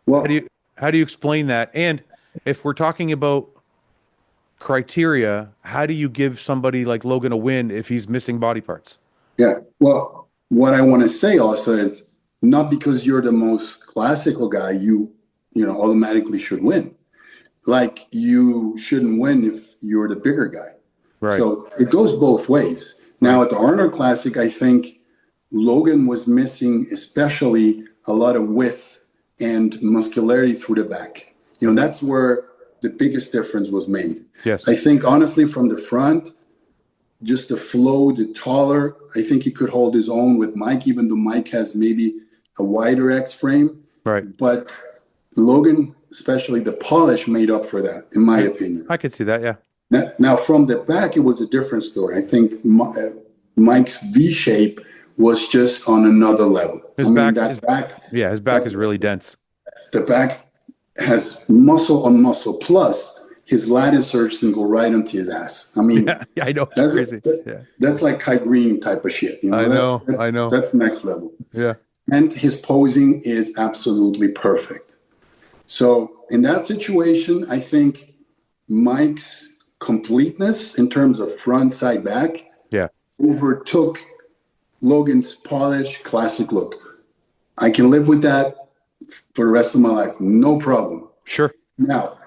How do Well, you how do you explain that? And if we're talking about criteria, how do you give somebody like Logan a win if he's missing body parts? yeah. Well, what I want to say also is not because you're the most classical guy, automatically should win. Like you shouldn't win if you're the bigger guy. Right. So it goes both ways. Now Right. at the Arnold Classic, I think Logan was missing especially a lot of width and muscularity through the back. That's where the biggest difference was made. Yes. I think honestly from the front, just the flow, the taller, I think he could hold his own with Mike, even though Mike has maybe a wider X frame. Right. But Logan, especially the polish, made up for that, in my opinion. I could see that. Yeah. Now, from the back, it was a different story. I think Mike's V shape was just on another level. His I mean, back, that his, back, yeah, his back is really dense. the back has muscle on muscle. Plus, his lat inserts can go right into his ass. I mean, Yeah, yeah, I know it's that's crazy. Yeah. that's like Kai Green type of shit. I know. I know. That's next level. Yeah. And his posing is absolutely perfect. So in that situation, I think Mike's completeness in terms of front, side, back Yeah. overtook Logan's polished classic look. I can live with that for the rest of my life. No problem. Sure. Now,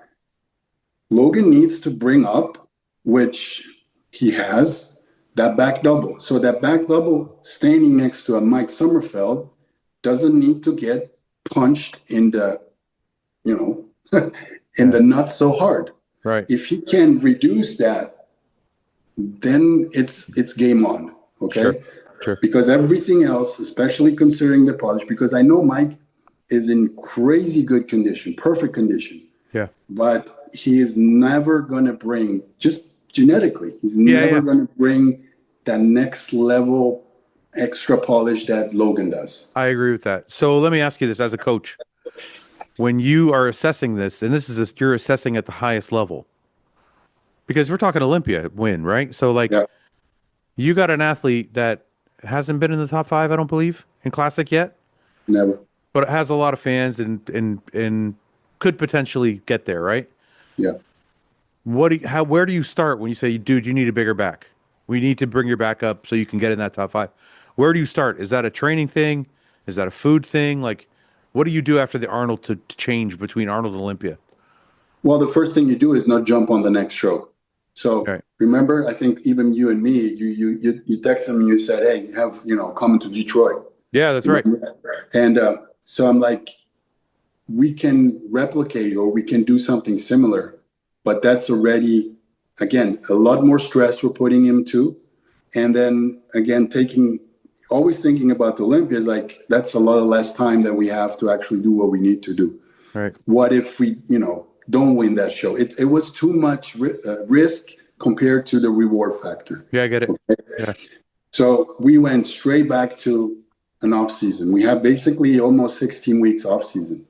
Logan needs to bring up, which he has, that back double. So that back double standing next to a Mike Sommerfeld doesn't need to get punched in the, you know, in the nuts so hard. Right. If he can reduce that, then it's game on. Okay. Sure. Sure. Because everything else, especially considering the polish, because I know Mike is in crazy good condition, perfect condition. Yeah. But he is never going to bring, just genetically, he's never going to bring that next level extra polish that Logan does. I agree with that. So let me ask you this as a coach. When you are assessing this, and you're assessing at the highest level, because we're talking Olympia win, right? So like you got an athlete that hasn't been in the top 5, I don't believe, in Classic yet. Never. But it has a lot of fans and could potentially get there, right? Yeah. Where do you start when you say, dude, you need a bigger back? We need to bring your back up so you can get in that top 5. Where do you start? Is that a training thing? Is that a food thing? Like, what do you do after the Arnold to change between Arnold and Olympia? Well, the first thing you do is not jump on the next show. So remember, I think even you and me, you text him and you said, hey, come to Detroit. Yeah, that's right. And so I'm like, we can replicate or we can do something similar, but that's already, again, a lot more stress we're putting him to. And then again, always thinking about the Olympia is like, that's a lot of less time that we have to actually do what we need to do. Right. What if we, don't win that show? It was too much risk compared to the reward factor. Yeah, I get it. Okay? Yeah. So we went straight back to an off season. We have basically almost 16 weeks off season.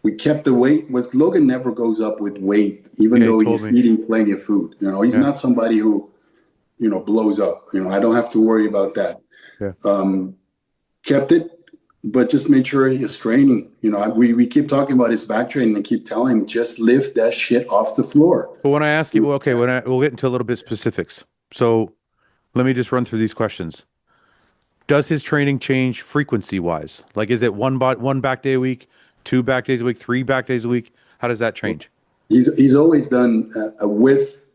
We kept the weight. Logan never goes up with weight, even though he's eating plenty of food. He's not somebody who, blows up. I don't have to worry about that. Yeah. Kept it, but just made sure he's training. We keep talking about his back training and keep telling him, just lift that shit off the floor. But when I ask you, we'll get into a little bit specifics. So let me just run through these questions. Does his training change frequency wise? Like, is it one back day a week, 2 back days a week, 3 back days a week? How does that change? He's always done a width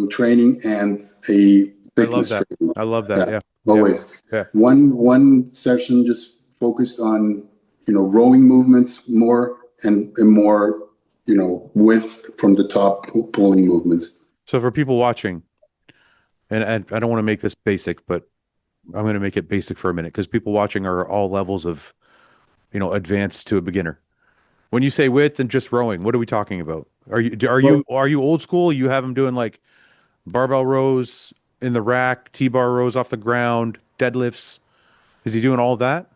training and a thickness training. I love that. Yeah. Always. Yeah. One session just focused on, rowing movements more and more, width from the top pulling movements. So for people watching, and I don't want to make this basic, but I'm going to make it basic for a minute because people watching are all levels of, advanced to a beginner. When you say width and just rowing, what are we talking about? Are you old school? You have them doing like barbell rows in the rack, T-bar rows off the ground, deadlifts. Is he doing all of that?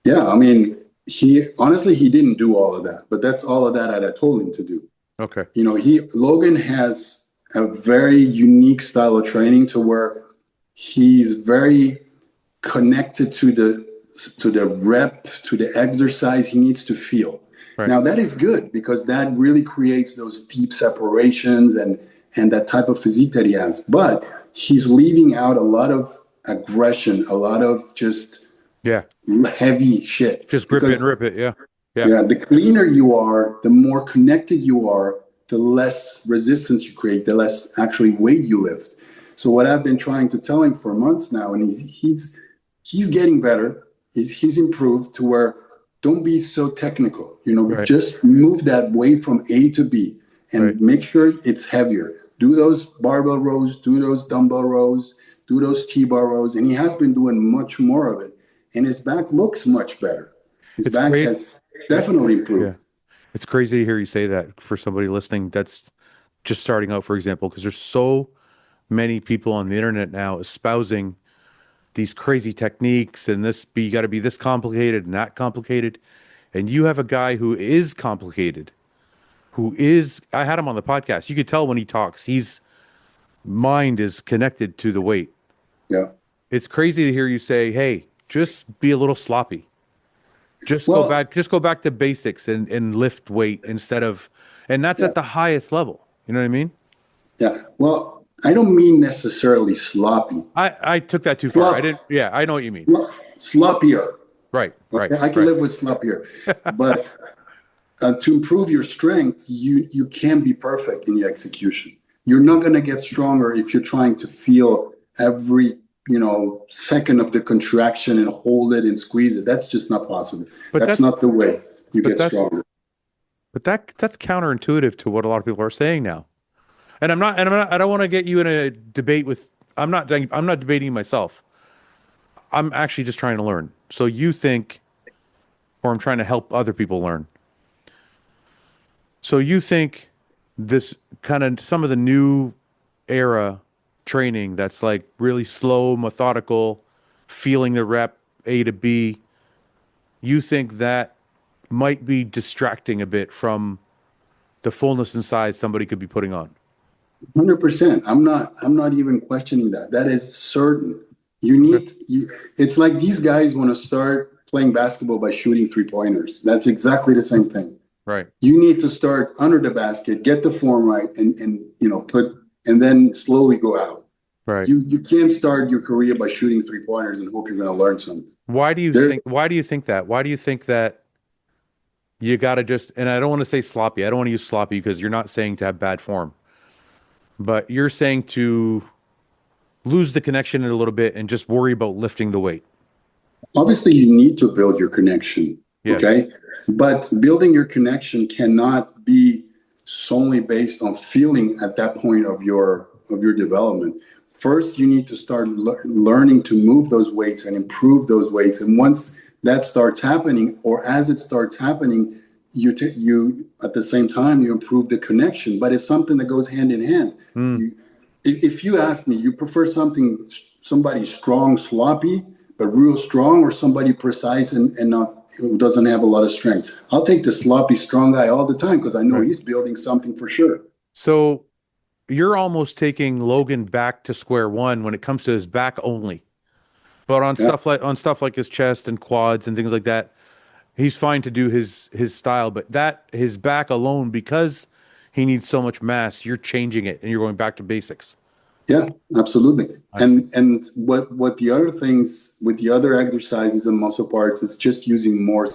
Yeah, I mean, he didn't do all of that, but that's all of that I told him to do. Okay. Logan has a very unique style of training to where he's very connected to the rep, to the exercise he needs to feel. Right. Now that is good because that really creates those deep separations and that type of physique that he has. But he's leaving out a lot of aggression, a lot of just heavy shit. Just grip it and rip it. Yeah. Yeah. The cleaner you are, the more connected you are, the less resistance you create, the less actually weight you lift. So what I've been trying to tell him for months now, and he's getting better. He's improved to where don't be so technical. Just move that weight from A to B and make sure it's heavier. Do those barbell rows, do those dumbbell rows, do those T-bar rows, and he has been doing much more of it. And his back looks much better. His back has definitely improved. Yeah. It's crazy to hear you say that for somebody listening that's just starting out, for example, because there's so many people on the internet now espousing these crazy techniques and you got to be this complicated and that complicated. And you have a guy who is complicated, I had him on the podcast. You could tell when he talks, his mind is connected to the weight. Yeah. It's crazy to hear you say, hey, just be a little sloppy. Go back to basics and lift weight and that's at the highest level. You know what I mean? Yeah. Well, I don't mean necessarily sloppy. I took that too far. I didn't. Yeah, I know what you mean. Sloppier. Right, right, Okay, I can right. live with slop here, but to improve your strength, you can be perfect in your execution. You're not going to get stronger if you're trying to feel every second of the contraction and hold it and squeeze it. That's just not possible. But That's that's not the way you but get that's stronger. but that's counterintuitive to what a lot of people are saying now. And I don't want to get you in a debate with I'm not debating myself. I'm actually just trying to learn. So you think, or I'm trying to help other people learn. So you think this kind of some of the new era training that's like really slow, methodical, feeling the rep A to B, you think that might be distracting a bit from the fullness and size somebody could be putting on. 100%. I'm not even questioning that. That is certain. You Okay. need you It's like these guys want to start playing basketball by shooting three-pointers. That's exactly the same thing. Right. You need to start under the basket, get the form right, and put and then slowly go out. Right. You can't start your career by shooting three-pointers and hope you're going to learn something. There, Why do you think that? Why do you think that you got to just, and I don't want to say sloppy. I don't want to use sloppy because you're not saying to have bad form, but you're saying to lose the connection a little bit and just worry about lifting the weight. Obviously, you need to build your connection, Yes. okay? But building your connection cannot be solely based on feeling at that point of your development. First, you need to start learning to move those weights and improve those weights. And once that starts happening, or as it starts happening, you at the same time you improve the connection. But it's something that goes hand in hand. Mm, You, if you ask me, you prefer somebody strong, sloppy, but real strong, or somebody precise and not who doesn't have a lot of strength? I'll take the sloppy, strong guy all the time because I know right. he's building something for sure. So you're almost taking Logan back to square one when it comes to his back only. But Yeah, on stuff like his chest and quads and things like that, he's fine to do his style. But that his back alone, because he needs so much mass, you're changing it and you're going back to basics. yeah, absolutely. I see. And what the other things with the other exercises and muscle parts is just using more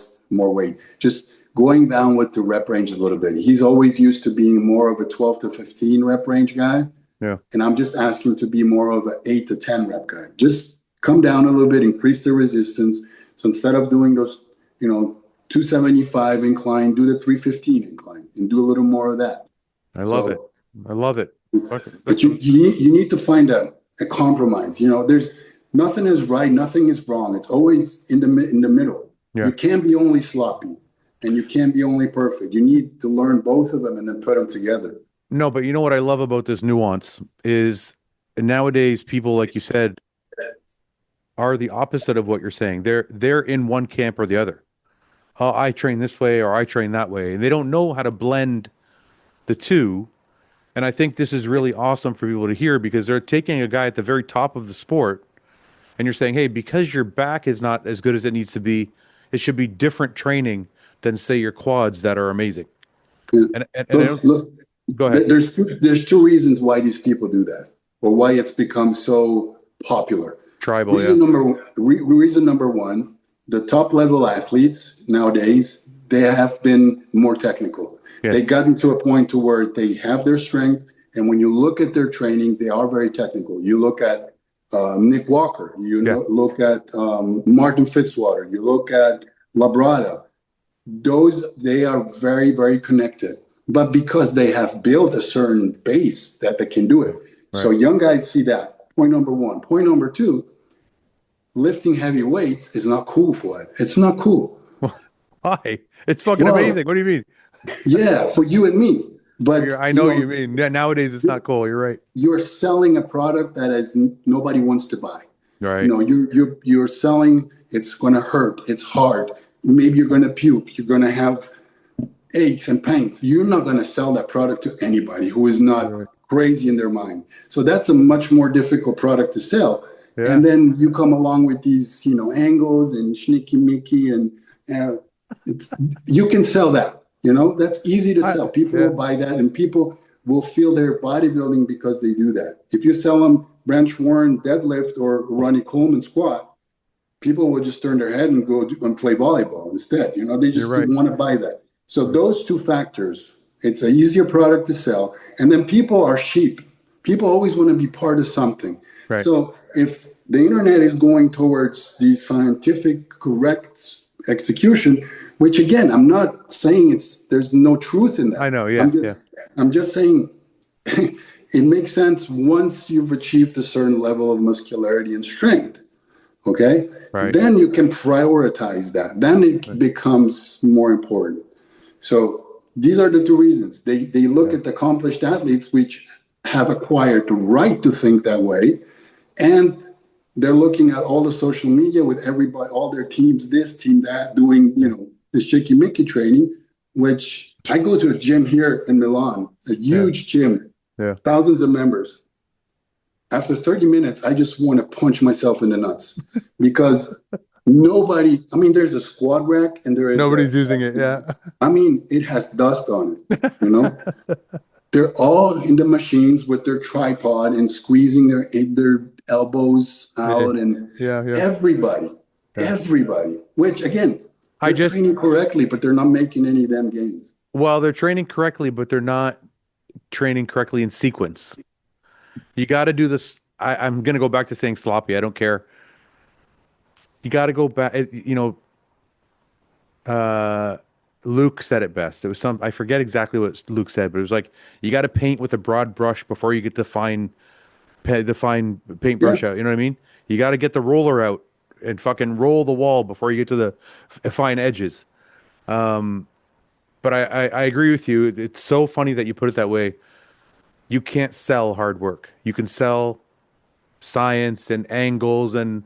weight, just going down with the rep range a little bit. He's always used to being more of a 12 to 15 rep range guy. Yeah. And I'm just asking to be more of an 8 to 10 rep guy. Just come down a little bit, increase the resistance. So instead of doing those, 275 incline, do the 315 incline and do a little more of that. I love it. So I love it. it's, Okay. but you need to find a compromise. There's nothing is right, nothing is wrong. It's always in the middle. Yeah. You can't be only sloppy and you can't be only perfect. You need to learn both of them and then put them together. No, but you know what I love about this nuance is nowadays people, like you said, are the opposite of what you're saying. They're in one camp or the other. Oh, I train this way or I train that way. And they don't know how to blend the two. And I think this is really awesome for people to hear because they're taking a guy at the very top of the sport and you're saying, hey, because your back is not as good as it needs to be, it should be different training than say your quads that are amazing. Yeah. And I don't Look, go ahead. there's two reasons why these people do that, or why it's become so popular. Tribal, yeah. Reason number one, the top level athletes nowadays, they have been more technical. They Yes. gotten to a point to where they have their strength, and when you look at their training, they are very technical. You look at Nick Walker, Yeah. look at Martin Fitzwater, you look at Labrada. They are very, very connected, but because they have built a certain base that they can do it. So Right. young guys see that. Point number one. Point number two, lifting heavy weights is not cool for it. It's not cool. Why? It's fucking Well, amazing. What do you mean? yeah, for you and me, but I know you mean. Yeah, nowadays it's not cool. You're right. you're selling a product that is nobody wants to buy. Right. You're selling. It's going to hurt. It's hard. Maybe you're going to puke. You're going to have aches and pains. You're not going to sell that product to anybody who is not Right. crazy in their mind. So that's a much more difficult product to sell. Yeah. And then you come along with these, angles and schnicky mickey, and uh, you can sell that. That's easy to sell. People Yeah. will buy that, and people will feel they're bodybuilding because they do that. If you sell them Branch Warren deadlift or Ronnie Coleman squat, people will just turn their head and go and play volleyball instead. You know, they You're just right. want to buy that. So those two factors, it's an easier product to sell. And then people are sheep. People always want to be part of something. Right. So if the internet is going towards the scientific correct execution, which again, I'm not saying there's no truth in I that. know. Yeah. Yeah. I'm just saying it makes sense once you've achieved a certain level of muscularity and strength. Okay. Right. Then you can prioritize that. Then it becomes more important. So these are the two reasons. They look Yeah. at accomplished athletes which have acquired the right to think that way, and they're looking at all the social media with everybody, all their teams, this team, that, doing, you know, this chicky training, which I go to a gym here in Milan, a Yeah. huge gym, Yeah. thousands of members. After 30 minutes, I just want to punch myself in the nuts because nobody, I mean, there's a squat rack and there is Nobody's using it. Yeah. I mean, it has dust on it, you know? They're all in the machines with their tripod and squeezing their elbows out, and Yeah. Yeah. everybody, which again, I they're just, training correctly, but they're not making any damn gains. well, they're training correctly, but they're not training correctly in sequence. You got to do this. I'm going to go back to saying sloppy. I don't care. You got to go back. You know, Luke said it best. It was I forget exactly what Luke said, but it was like, you got to paint with a broad brush before you get the fine Yeah, paintbrush out. You know what I mean? You got to get the roller out and fucking roll the wall before you get to the fine edges. But I agree with you. It's so funny that you put it that way. You can't sell hard work. You can sell science and angles and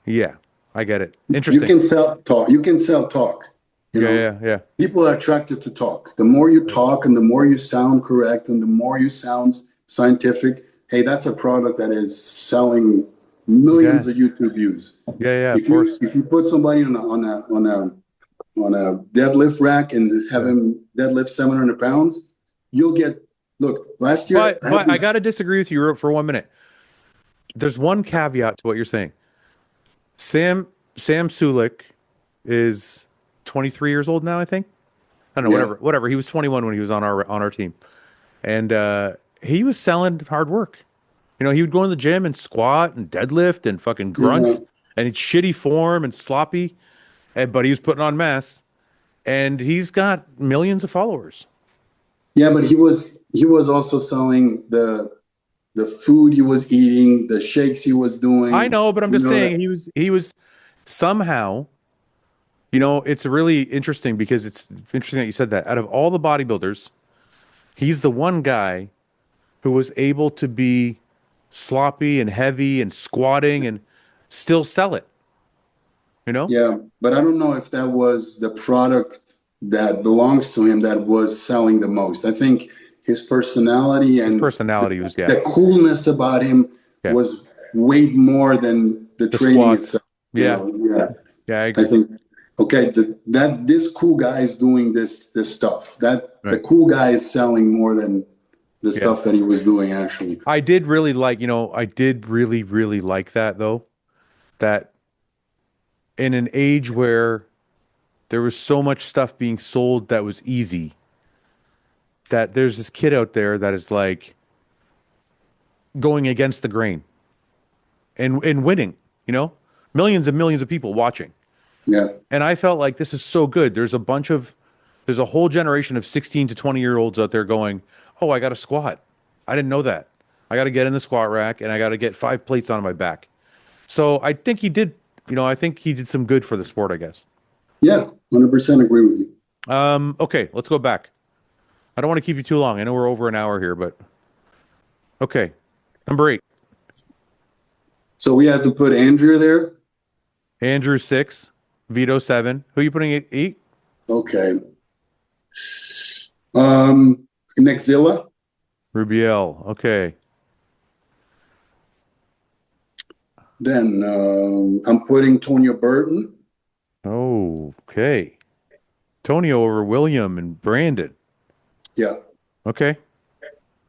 yeah, I get it. you Interesting. can sell talk. You can sell talk. You Yeah, know, yeah, yeah. people are attracted to talk. The more you talk and the more you sound correct and the more you sound scientific, hey, that's a product that is selling Yeah. millions of YouTube views. Yeah, yeah, of If you course. if you put somebody on a deadlift rack and have Yeah. him deadlift 700 pounds, you'll get. Look, last year I had But I this. gotta disagree with you for 1 minute. There's one caveat to what you're saying. Sam Sulik is 23 years old now, I think. I don't know, Yeah, whatever. He was 21 when he was on our team. And he was selling hard work. You know, he would go in the gym and squat and deadlift and fucking yeah, grunt and he'd shitty form and sloppy, but he was putting on mass and he's got millions of followers. yeah. But he was also selling the food he was eating, the shakes he was I doing. know, but I'm You just know saying that. he was somehow, you know, it's really interesting because it's interesting that you said that. Out of all the bodybuilders, he's the one guy who was able to be sloppy and heavy and squatting and still sell it, you know? Yeah, but I don't know if that was the product that belongs to him that was selling the most. I think his personality His and personality was, yeah, the coolness about him yeah. was weighed more than the The training squats. itself. You Yeah, know, yeah. yeah, I I agree. think okay, that this cool guy is doing this stuff. That the Right. cool guy is selling more than the Yeah. stuff that he was doing actually. I did really like, you know, I did really, really like that though, that in an age where there was so much stuff being sold that was easy, that there's this kid out there that is like going against the grain and winning, you know, millions and millions of people watching. Yeah. And I felt like this is so good. There's a whole generation of 16 to 20-year-olds out there going, oh, I got to squat. I didn't know that. I got to get in the squat rack and I got to get 5 plates on my back. So I think he did, you know, I think he did some good for the sport, I guess. Yeah, 100% agree with you. Okay, let's go back. I don't want to keep you too long. I know we're over an hour here, but okay. Number 8, So we had to put Andrea there. Andrew 6, Vito 7. Who are you putting 8? Okay. Nexzilla. Rubiel. Okay. Then I'm putting Tonya Burton. Oh, okay. Tonio over William and Brandon. Yeah. Okay.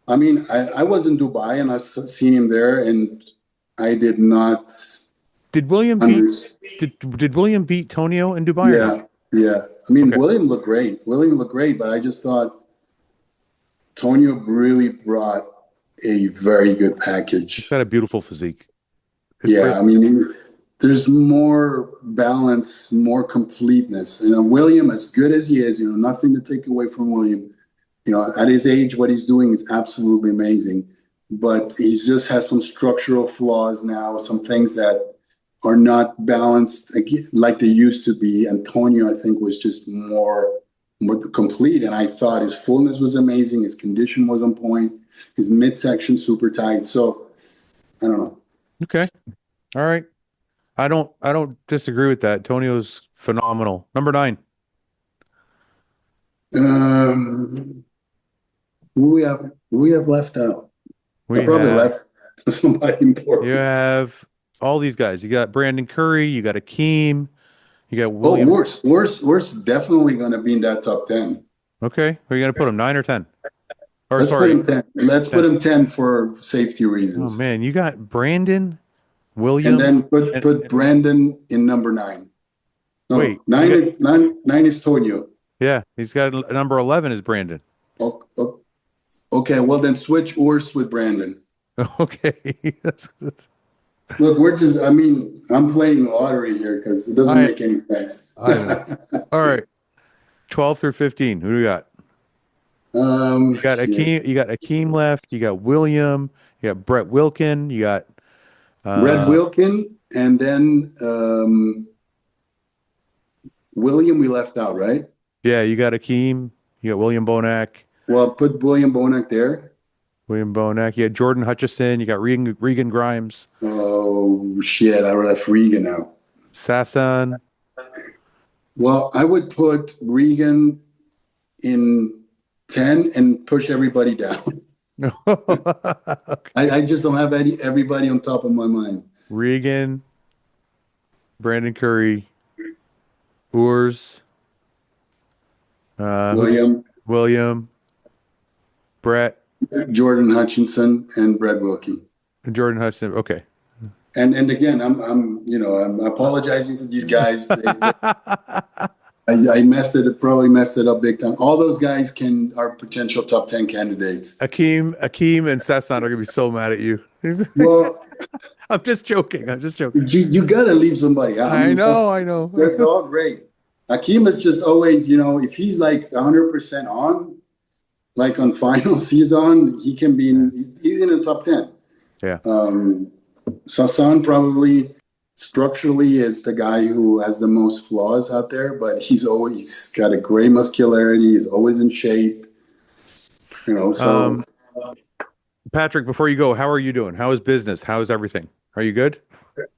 I mean, I was in Dubai and I've seen him there, and I did not Did William beat Under, did William beat Tonio in Dubai or no? yeah, yeah. I mean, Okay. William looked great. William looked great, but I just thought Tonio really brought a very good He's package. got a beautiful physique. It's Yeah, great. I mean, there's more balance, more completeness. William, as good as he is, nothing to take away from William. At his age, what he's doing is absolutely amazing. But he just has some structural flaws now, some things that are not balanced like they used to be. Antonio, I think, was just more complete. And I thought his fullness was amazing. His condition was on point. His midsection super tight. So I don't know. Okay. All right. I don't disagree with that. Tonio's phenomenal. Number 9. Um, who we have left out? I We probably have left somebody you important. have all these guys. You got Brandon Curry, you got Akeem, you got Oh, William. worse, definitely going to be in that top 10. Okay. Where are you gonna put him? 9 or 10? Or Let's put sorry, him 10. Let's put 10. him 10 for safety Oh reasons. man, you got Brandon, And William, then put and, put and Brandon in number 9. wait, No, you nine got is nine is Tonio. yeah, he's got number 11 is Brandon. Okay, well then switch Urs with Brandon. Okay. That's good. Look, I mean, I'm playing lottery here because it doesn't I make any sense. I know. All right. 12 through 15. Who do we got? Yeah. You got Akeem left, you got William, you got Brett Wilkin, you got Brett uh Wilkin, and then William we left out, right? yeah, you got Akeem, you got William Bonac, Well, put William Bonac there. You got Jordan Hutchison, you got Regan Grimes, Oh shit, I left Regan out. Sasson. Well, I would put Regan in 10 and push everybody down. Okay. I just don't have everybody on top of my mind. Regan, Brandon Curry, Urs, who's William, William, Brett, Jordan Hutchinson, and Brett Wilkie. and Jordan Hutchison. Okay. And again, I'm apologizing to these guys. I probably messed it up big time. All those guys are potential top 10 candidates. Akeem and Sasson are gonna be so mad at you. Well, I'm just joking. I'm just joking. you gotta leave somebody out. I know, I know. They're all great. Akeem is just always, if he's like 100% on, like on finals, he's on. He can be he's in the top 10. Yeah. Sasan probably structurally is the guy who has the most flaws out there, but he's always got a great muscularity. He's always in shape. So Patrick, before you go, how are you doing? How is business? How is everything? Are you good?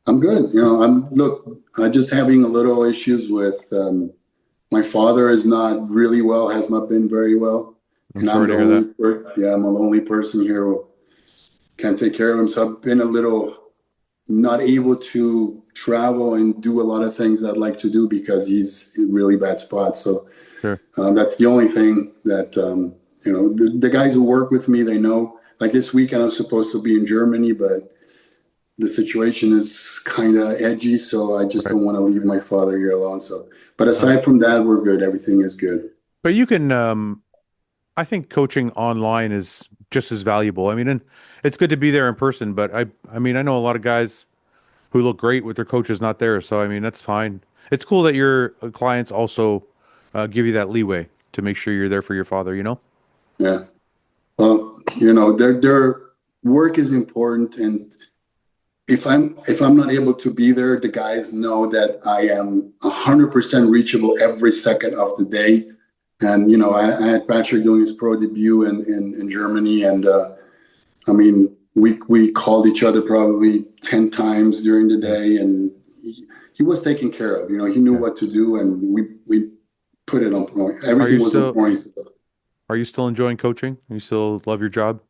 I'm good. I'm just having a little issues with my father is not really well, has not been very well. I'm sorry to hear that. I'm the only person here who can take care of him. So I've been a little not able to travel and do a lot of things I'd like to do because he's in a really bad spot. So Sure. that's the only thing that, the guys who work with me, they know. Like this weekend, I was supposed to be in Germany, but the situation is kind of edgy. So I just don't want to leave my father here alone. So, but aside from that, we're good. Everything is good. But you can, I think coaching online is just as valuable. I mean, and it's good to be there in person, but I mean, I know a lot of guys who look great with their coaches not there. So, I mean, that's fine. It's cool that your clients also give you that leeway to make sure you're there for your father, you know? Yeah. Well, their work is important, and if I'm not able to be there, the guys know that I am 100% reachable every second of the day. And I had Patrick doing his pro debut in Germany, and I mean we called each other probably 10 times during the day, and he was taken care of. He knew what to do, and we put it on point. Everything was on point. Are you still enjoying coaching? You still love your job?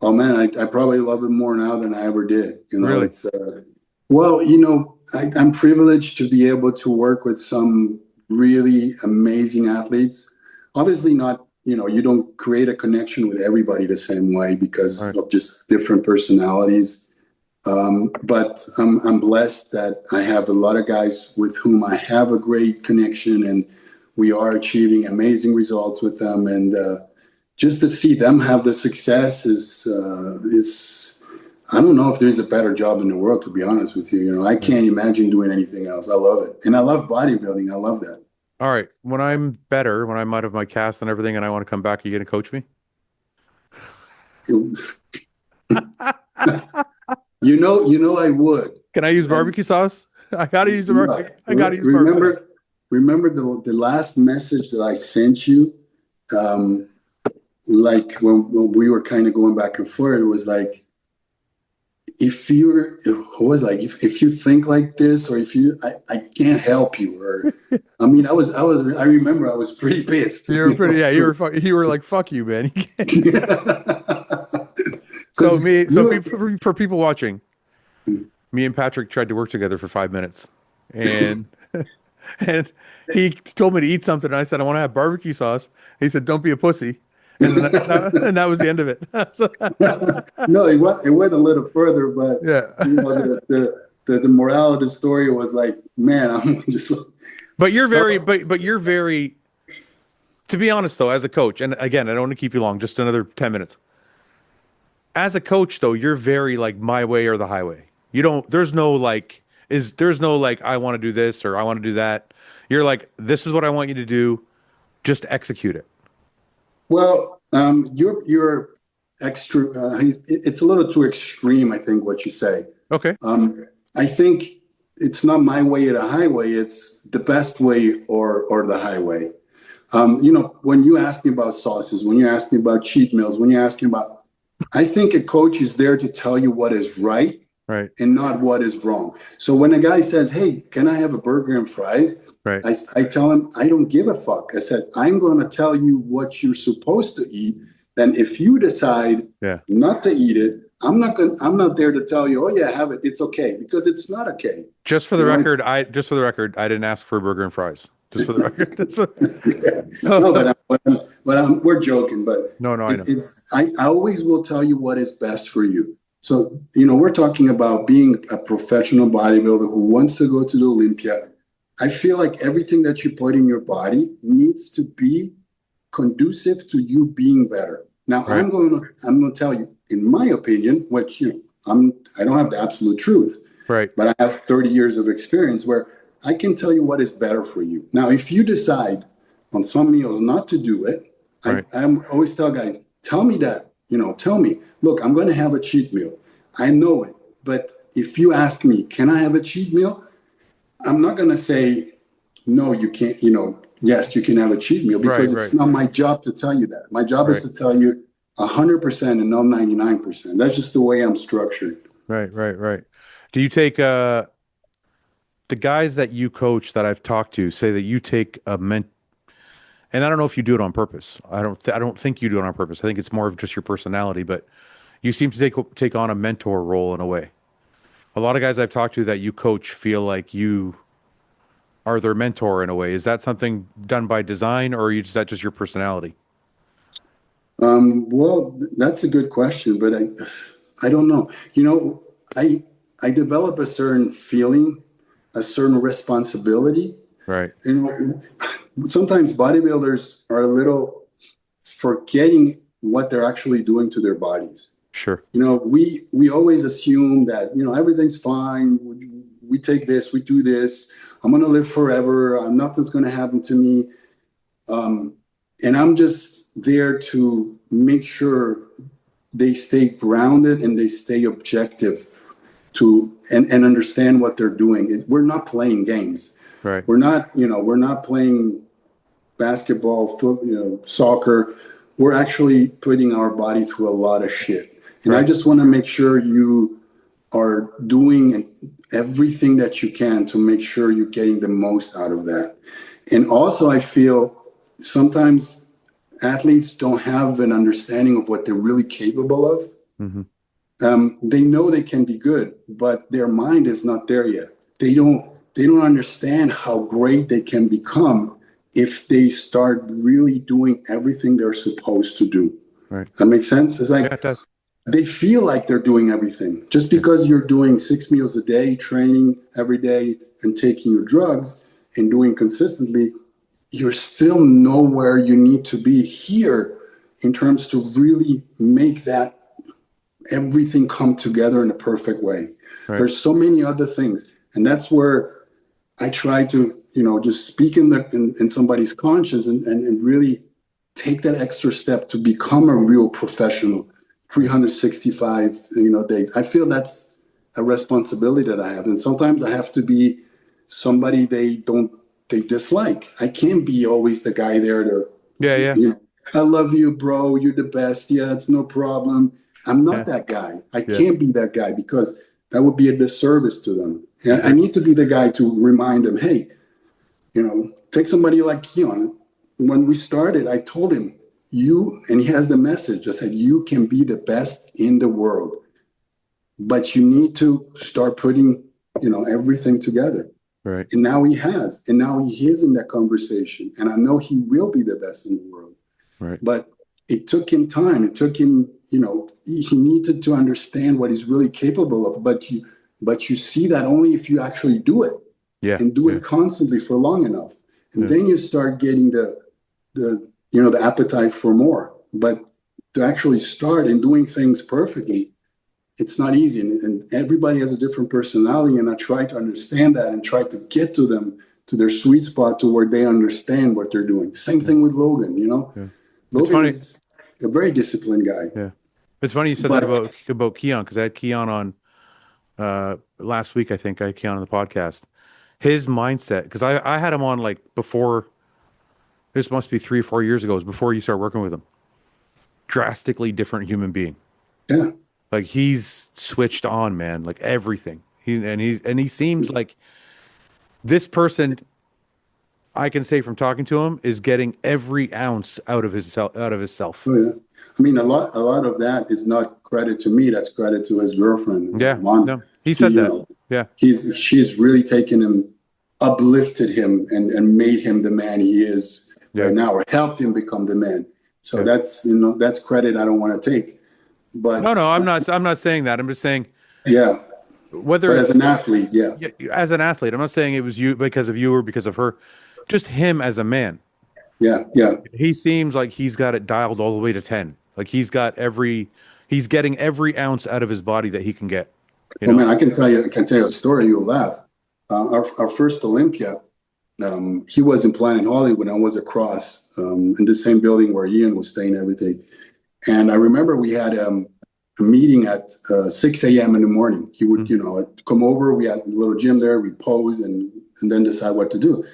Oh man, I probably love it more now than I ever did. Really? It's I'm privileged to be able to work with some really amazing athletes. Obviously, not you don't create a connection with everybody the same way because All right. of just different personalities. But I'm blessed that I have a lot of guys with whom I have a great connection, and we are achieving amazing results with them. And just to see them have the success is I don't know if there's a better job in the world, to be honest with you. You know, I can't imagine doing anything else. I love it, and I love bodybuilding. I love that. All right. When I'm better, when I'm out of my cast and everything, and I want to come back, are you going to coach me? I would. Can I use And barbecue sauce? I gotta use the barbecue. I gotta use barbecue. remember the last message that I sent you, like when we were kind of going back and forth. It was like, if if you think like this, or if you, I can't help you. Or I mean, I remember I was pretty pissed. You were pretty, yeah. You were like, "Fuck you, man." So for people watching, me and Patrick tried to work together for 5 minutes, and and he told me to eat something, and I said I want to have barbecue sauce. He said, "Don't be a pussy," and and that was the end of it. No, it went a little further, but Yeah. the morale of the story was like, man, I'm just. But you're very. To be honest, though, as a coach, and again, I don't want to keep you long, just another 10 minutes. As a coach, though, you're very like my way or the highway. You don't, there's no like, I want to do this or I want to do that. You're like, this is what I want you to do. Just execute it. Well, you're extra. It's a little too extreme, I think, what you say. Okay. I think it's not my way or the highway. It's the best way or the highway. When you ask me about sauces, when you ask me about cheat meals, when you ask me about, I think a coach is there to tell you what is right, Right. and not what is wrong. So when a guy says, "Hey, can I have a burger and fries?" Right. I tell him, I don't give a fuck. I said, I'm going to tell you what you're supposed to eat. Then if you decide Yeah. not to eat it, I'm not there to tell you, oh yeah, have it. It's okay, because it's not okay. Just for the record, I didn't ask for a burger and fries. Just for the record. No, we're joking, but No, I know. I always will tell you what is best for you. So, we're talking about being a professional bodybuilder who wants to go to the Olympia. I feel like everything that you put in your body needs to be conducive to you being better. Now, Right. I'm going to tell you, in my opinion, which, I don't have the absolute truth, Right. but I have 30 years of experience where I can tell you what is better for you. Now, if you decide on some meals not to do it, Right. I always tell guys, tell me that, tell me, look, I'm going to have a cheat meal. I know it. But if you ask me, can I have a cheat meal? I'm not going to say, no, you can't, yes, you can have a cheat meal, because it's not my job to tell you that. My job is to tell you 100% and not 99%. That's just the way I'm structured. Right. Do you take the guys that you coach that I've talked to say that you take and I don't know if you do it on purpose. I don't think you do it on purpose. I think it's more of just your personality, but you seem to take on a mentor role in a way. A lot of guys I've talked to that you coach feel like you are their mentor in a way. Is that something done by design, or is that just your personality? Well, that's a good question, but I don't know. I develop a certain feeling, a certain responsibility. Right. Sometimes bodybuilders are a little forgetting what they're actually doing to their bodies. Sure. We always assume that, everything's fine. We take this, we do this. I'm going to live forever. Nothing's going to happen to me. And I'm just there to make sure they stay grounded and they stay objective and understand what they're doing. We're not playing games. Right. We're not playing basketball, soccer. We're actually putting our body through a lot of shit. And I just want to make sure you are doing everything that you can to make sure you're getting the most out of that. And also, I feel sometimes athletes don't have an understanding of what they're really capable of. Mm-hmm. They know they can be good, but their mind is not there yet. They don't understand how great they can become if they start really doing everything they're supposed to do. Right. That makes sense? It's like, yeah, it does. they feel like they're doing everything. Just because you're doing 6 meals a day, training every day, and taking your drugs and doing consistently, you're still nowhere you need to be here in terms to really make that everything come together in a perfect way. Right. There's so many other things. And that's where I try to, just speak in somebody's conscience and really take that extra step to become a real professional 365, days. I feel that's a responsibility that I have. And sometimes I have to be somebody they dislike. I can't be always the guy there to, Yeah, yeah, I love you, bro. You're the best. Yeah, it's no problem. I'm yeah, not that guy. I yeah. can't be that guy because that would be a disservice to them. And I Agree. need to be the guy to remind them, hey, take somebody like Keon. When we started, I told him, and he has the message that said, you can be the best in the world, but you need to start putting, everything together. Right. And now he has, and now he is in that conversation. And I know he will be the best in the world. Right. But it took him time. It took him, he needed to understand what he's really capable of. But you see that only if you actually do it Yeah. and do Yeah. it constantly for long enough. And Yeah. then you start getting the appetite for more. But to actually start and doing things perfectly, it's not easy. And everybody has a different personality. And I try to understand that and try to get to them, to their sweet spot, to where they understand what they're doing. Same thing with Logan, Yeah. It's Logan funny. is a very disciplined guy. Yeah. It's funny you said that But about Keon, because I had Keon on last week. I think I had Keon on the podcast. His mindset, because I had him on like before, this must be 3 or 4 years ago, it was before you start working with him. Drastically different human being. yeah, Like he's switched on, man. Like everything. He seems like this person, I can say from talking to him, is getting every ounce out of his self. oh, yeah. I mean, a lot of that is not credit to me. That's credit to his girlfriend, Yeah. Mom. No, he She, said that. Yeah. she's really taken him, uplifted him, and made him the man he is Yeah. right now, or helped him become the man. So Yeah. that's credit I don't want to take. No, But no, I'm not saying that. I'm just saying yeah, whether but as it's an athlete, yeah, yeah, as an athlete, I'm not saying it was you because of you or because of her, just him as a man. yeah, yeah. He seems like he's got it dialed all the way to 10. Like he's getting every ounce out of his body that he can get, you Well, know? man, I can tell you a story. You'll laugh. Our first Olympia, he was in Planet Hollywood. I was across in the same building where Ian was staying and everything. And I remember we had a meeting at 6 a.m. in the morning. He would, Mm. come over. We had a little gym there. We pose and then decide what to do.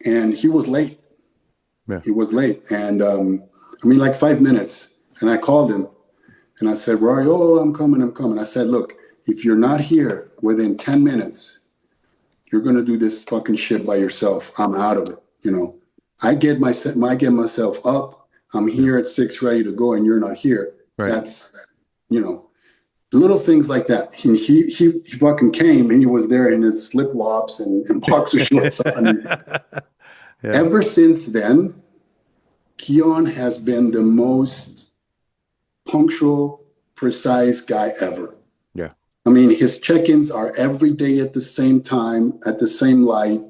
And he was late. Yeah. He was late. And like 5 minutes. And I called him and I said, Rory, oh, I'm coming. I said, look, if you're not here within 10 minutes, you're going to do this fucking shit by yourself. I'm out of it. I get myself up. I'm Yeah. here at 6 ready to go and you're not here. Right. That's, little things like that. He fucking came and he was there in his slip flops and boxer shorts on. Yeah. Ever since then, Keon has been the most punctual, precise guy ever. Yeah. I mean, his check-ins are every day at the same time, at the same light.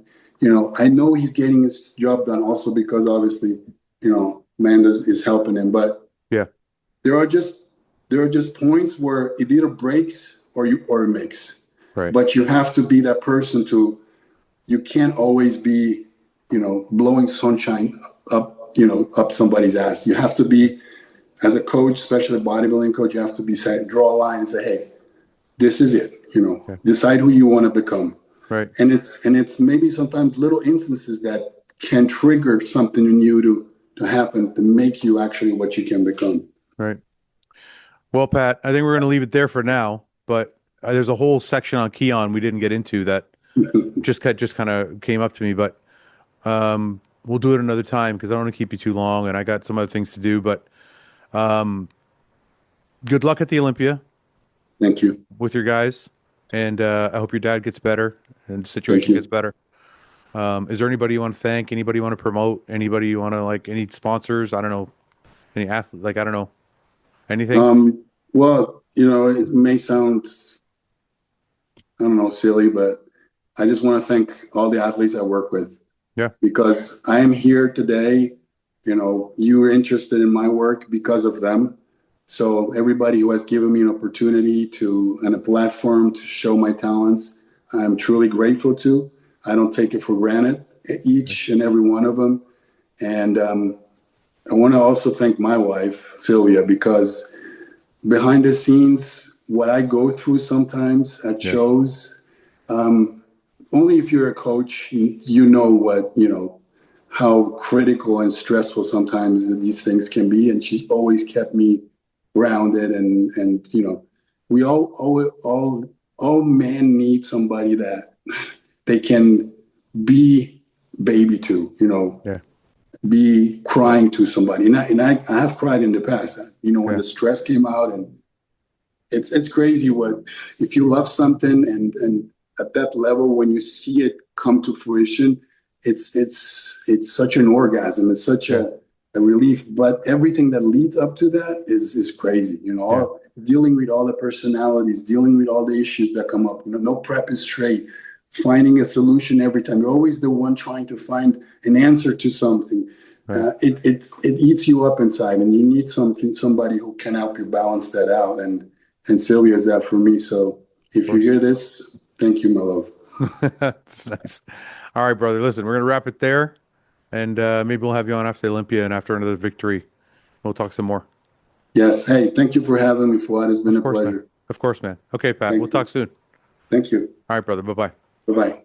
I know he's getting his job done also because obviously, Amanda is helping him. But Yeah. there are just points where it either breaks or it makes. Right. But you have to be that person you can't always be, blowing sunshine up somebody's ass. You have to be, as a coach, especially a bodybuilding coach, you have to draw a line and say, hey, this is it, Yeah. decide who you want to become. Right. And it's maybe sometimes little instances that can trigger something in you to happen to make you actually what you can become. Right. Well, Pat, I think we're going to leave it there for now, but there's a whole section on Keon we didn't get into that just kind of came up to me, but we'll do it another time because I don't want to keep you too long and I got some other things to do, but good luck at the Olympia Thank you. with your guys. And I hope your dad gets better and the Thank situation you. gets better. Is there anybody you want to thank? Anybody you want to promote? Anybody you want to any sponsors? I don't know. Any athlete? I don't know. Anything? Well, you know, it may sound, I don't know, silly, but I just want to thank all the athletes I work with Yeah. because I am here today. You know, you were interested in my work because of them. So everybody who has given me an opportunity to and a platform to show my talents, I'm truly grateful to. I don't take it for granted, each and every one of them. And I want to also thank my wife, Sylvia, because behind the scenes, what I go through sometimes at Yeah. shows, only if you're a coach, you know what, you know, how critical and stressful sometimes these things can be. And she's always kept me grounded and, you know, we all men need somebody that they can be baby to, you know, Yeah. be crying to somebody. I have cried in the past, you know, when Yeah. the stress came out and it's crazy what if you love something and at that level when you see it come to fruition, it's such an orgasm. It's such Yeah. a relief. But everything that leads up to that is crazy. You know, Yeah. dealing with all the personalities, dealing with all the issues that come up. You know, no prep is straight. Finding a solution every time. You're always the one trying to find an answer to something. Right. It eats you up inside, and you need somebody who can help you balance that out. And Sylvia is that for me. So Of if you course. hear this, thank you, my love. That's nice. All right, brother. Listen, we're gonna wrap it there, and maybe we'll have you on after the Olympia and after another victory. We'll talk some more. Yes. Hey, thank you for having me, Fouad. It's been Of a course, man. pleasure. Of course, man. Okay, Pat. We'll Thank talk you. soon. Thank you. All right, brother. Bye bye. Bye bye.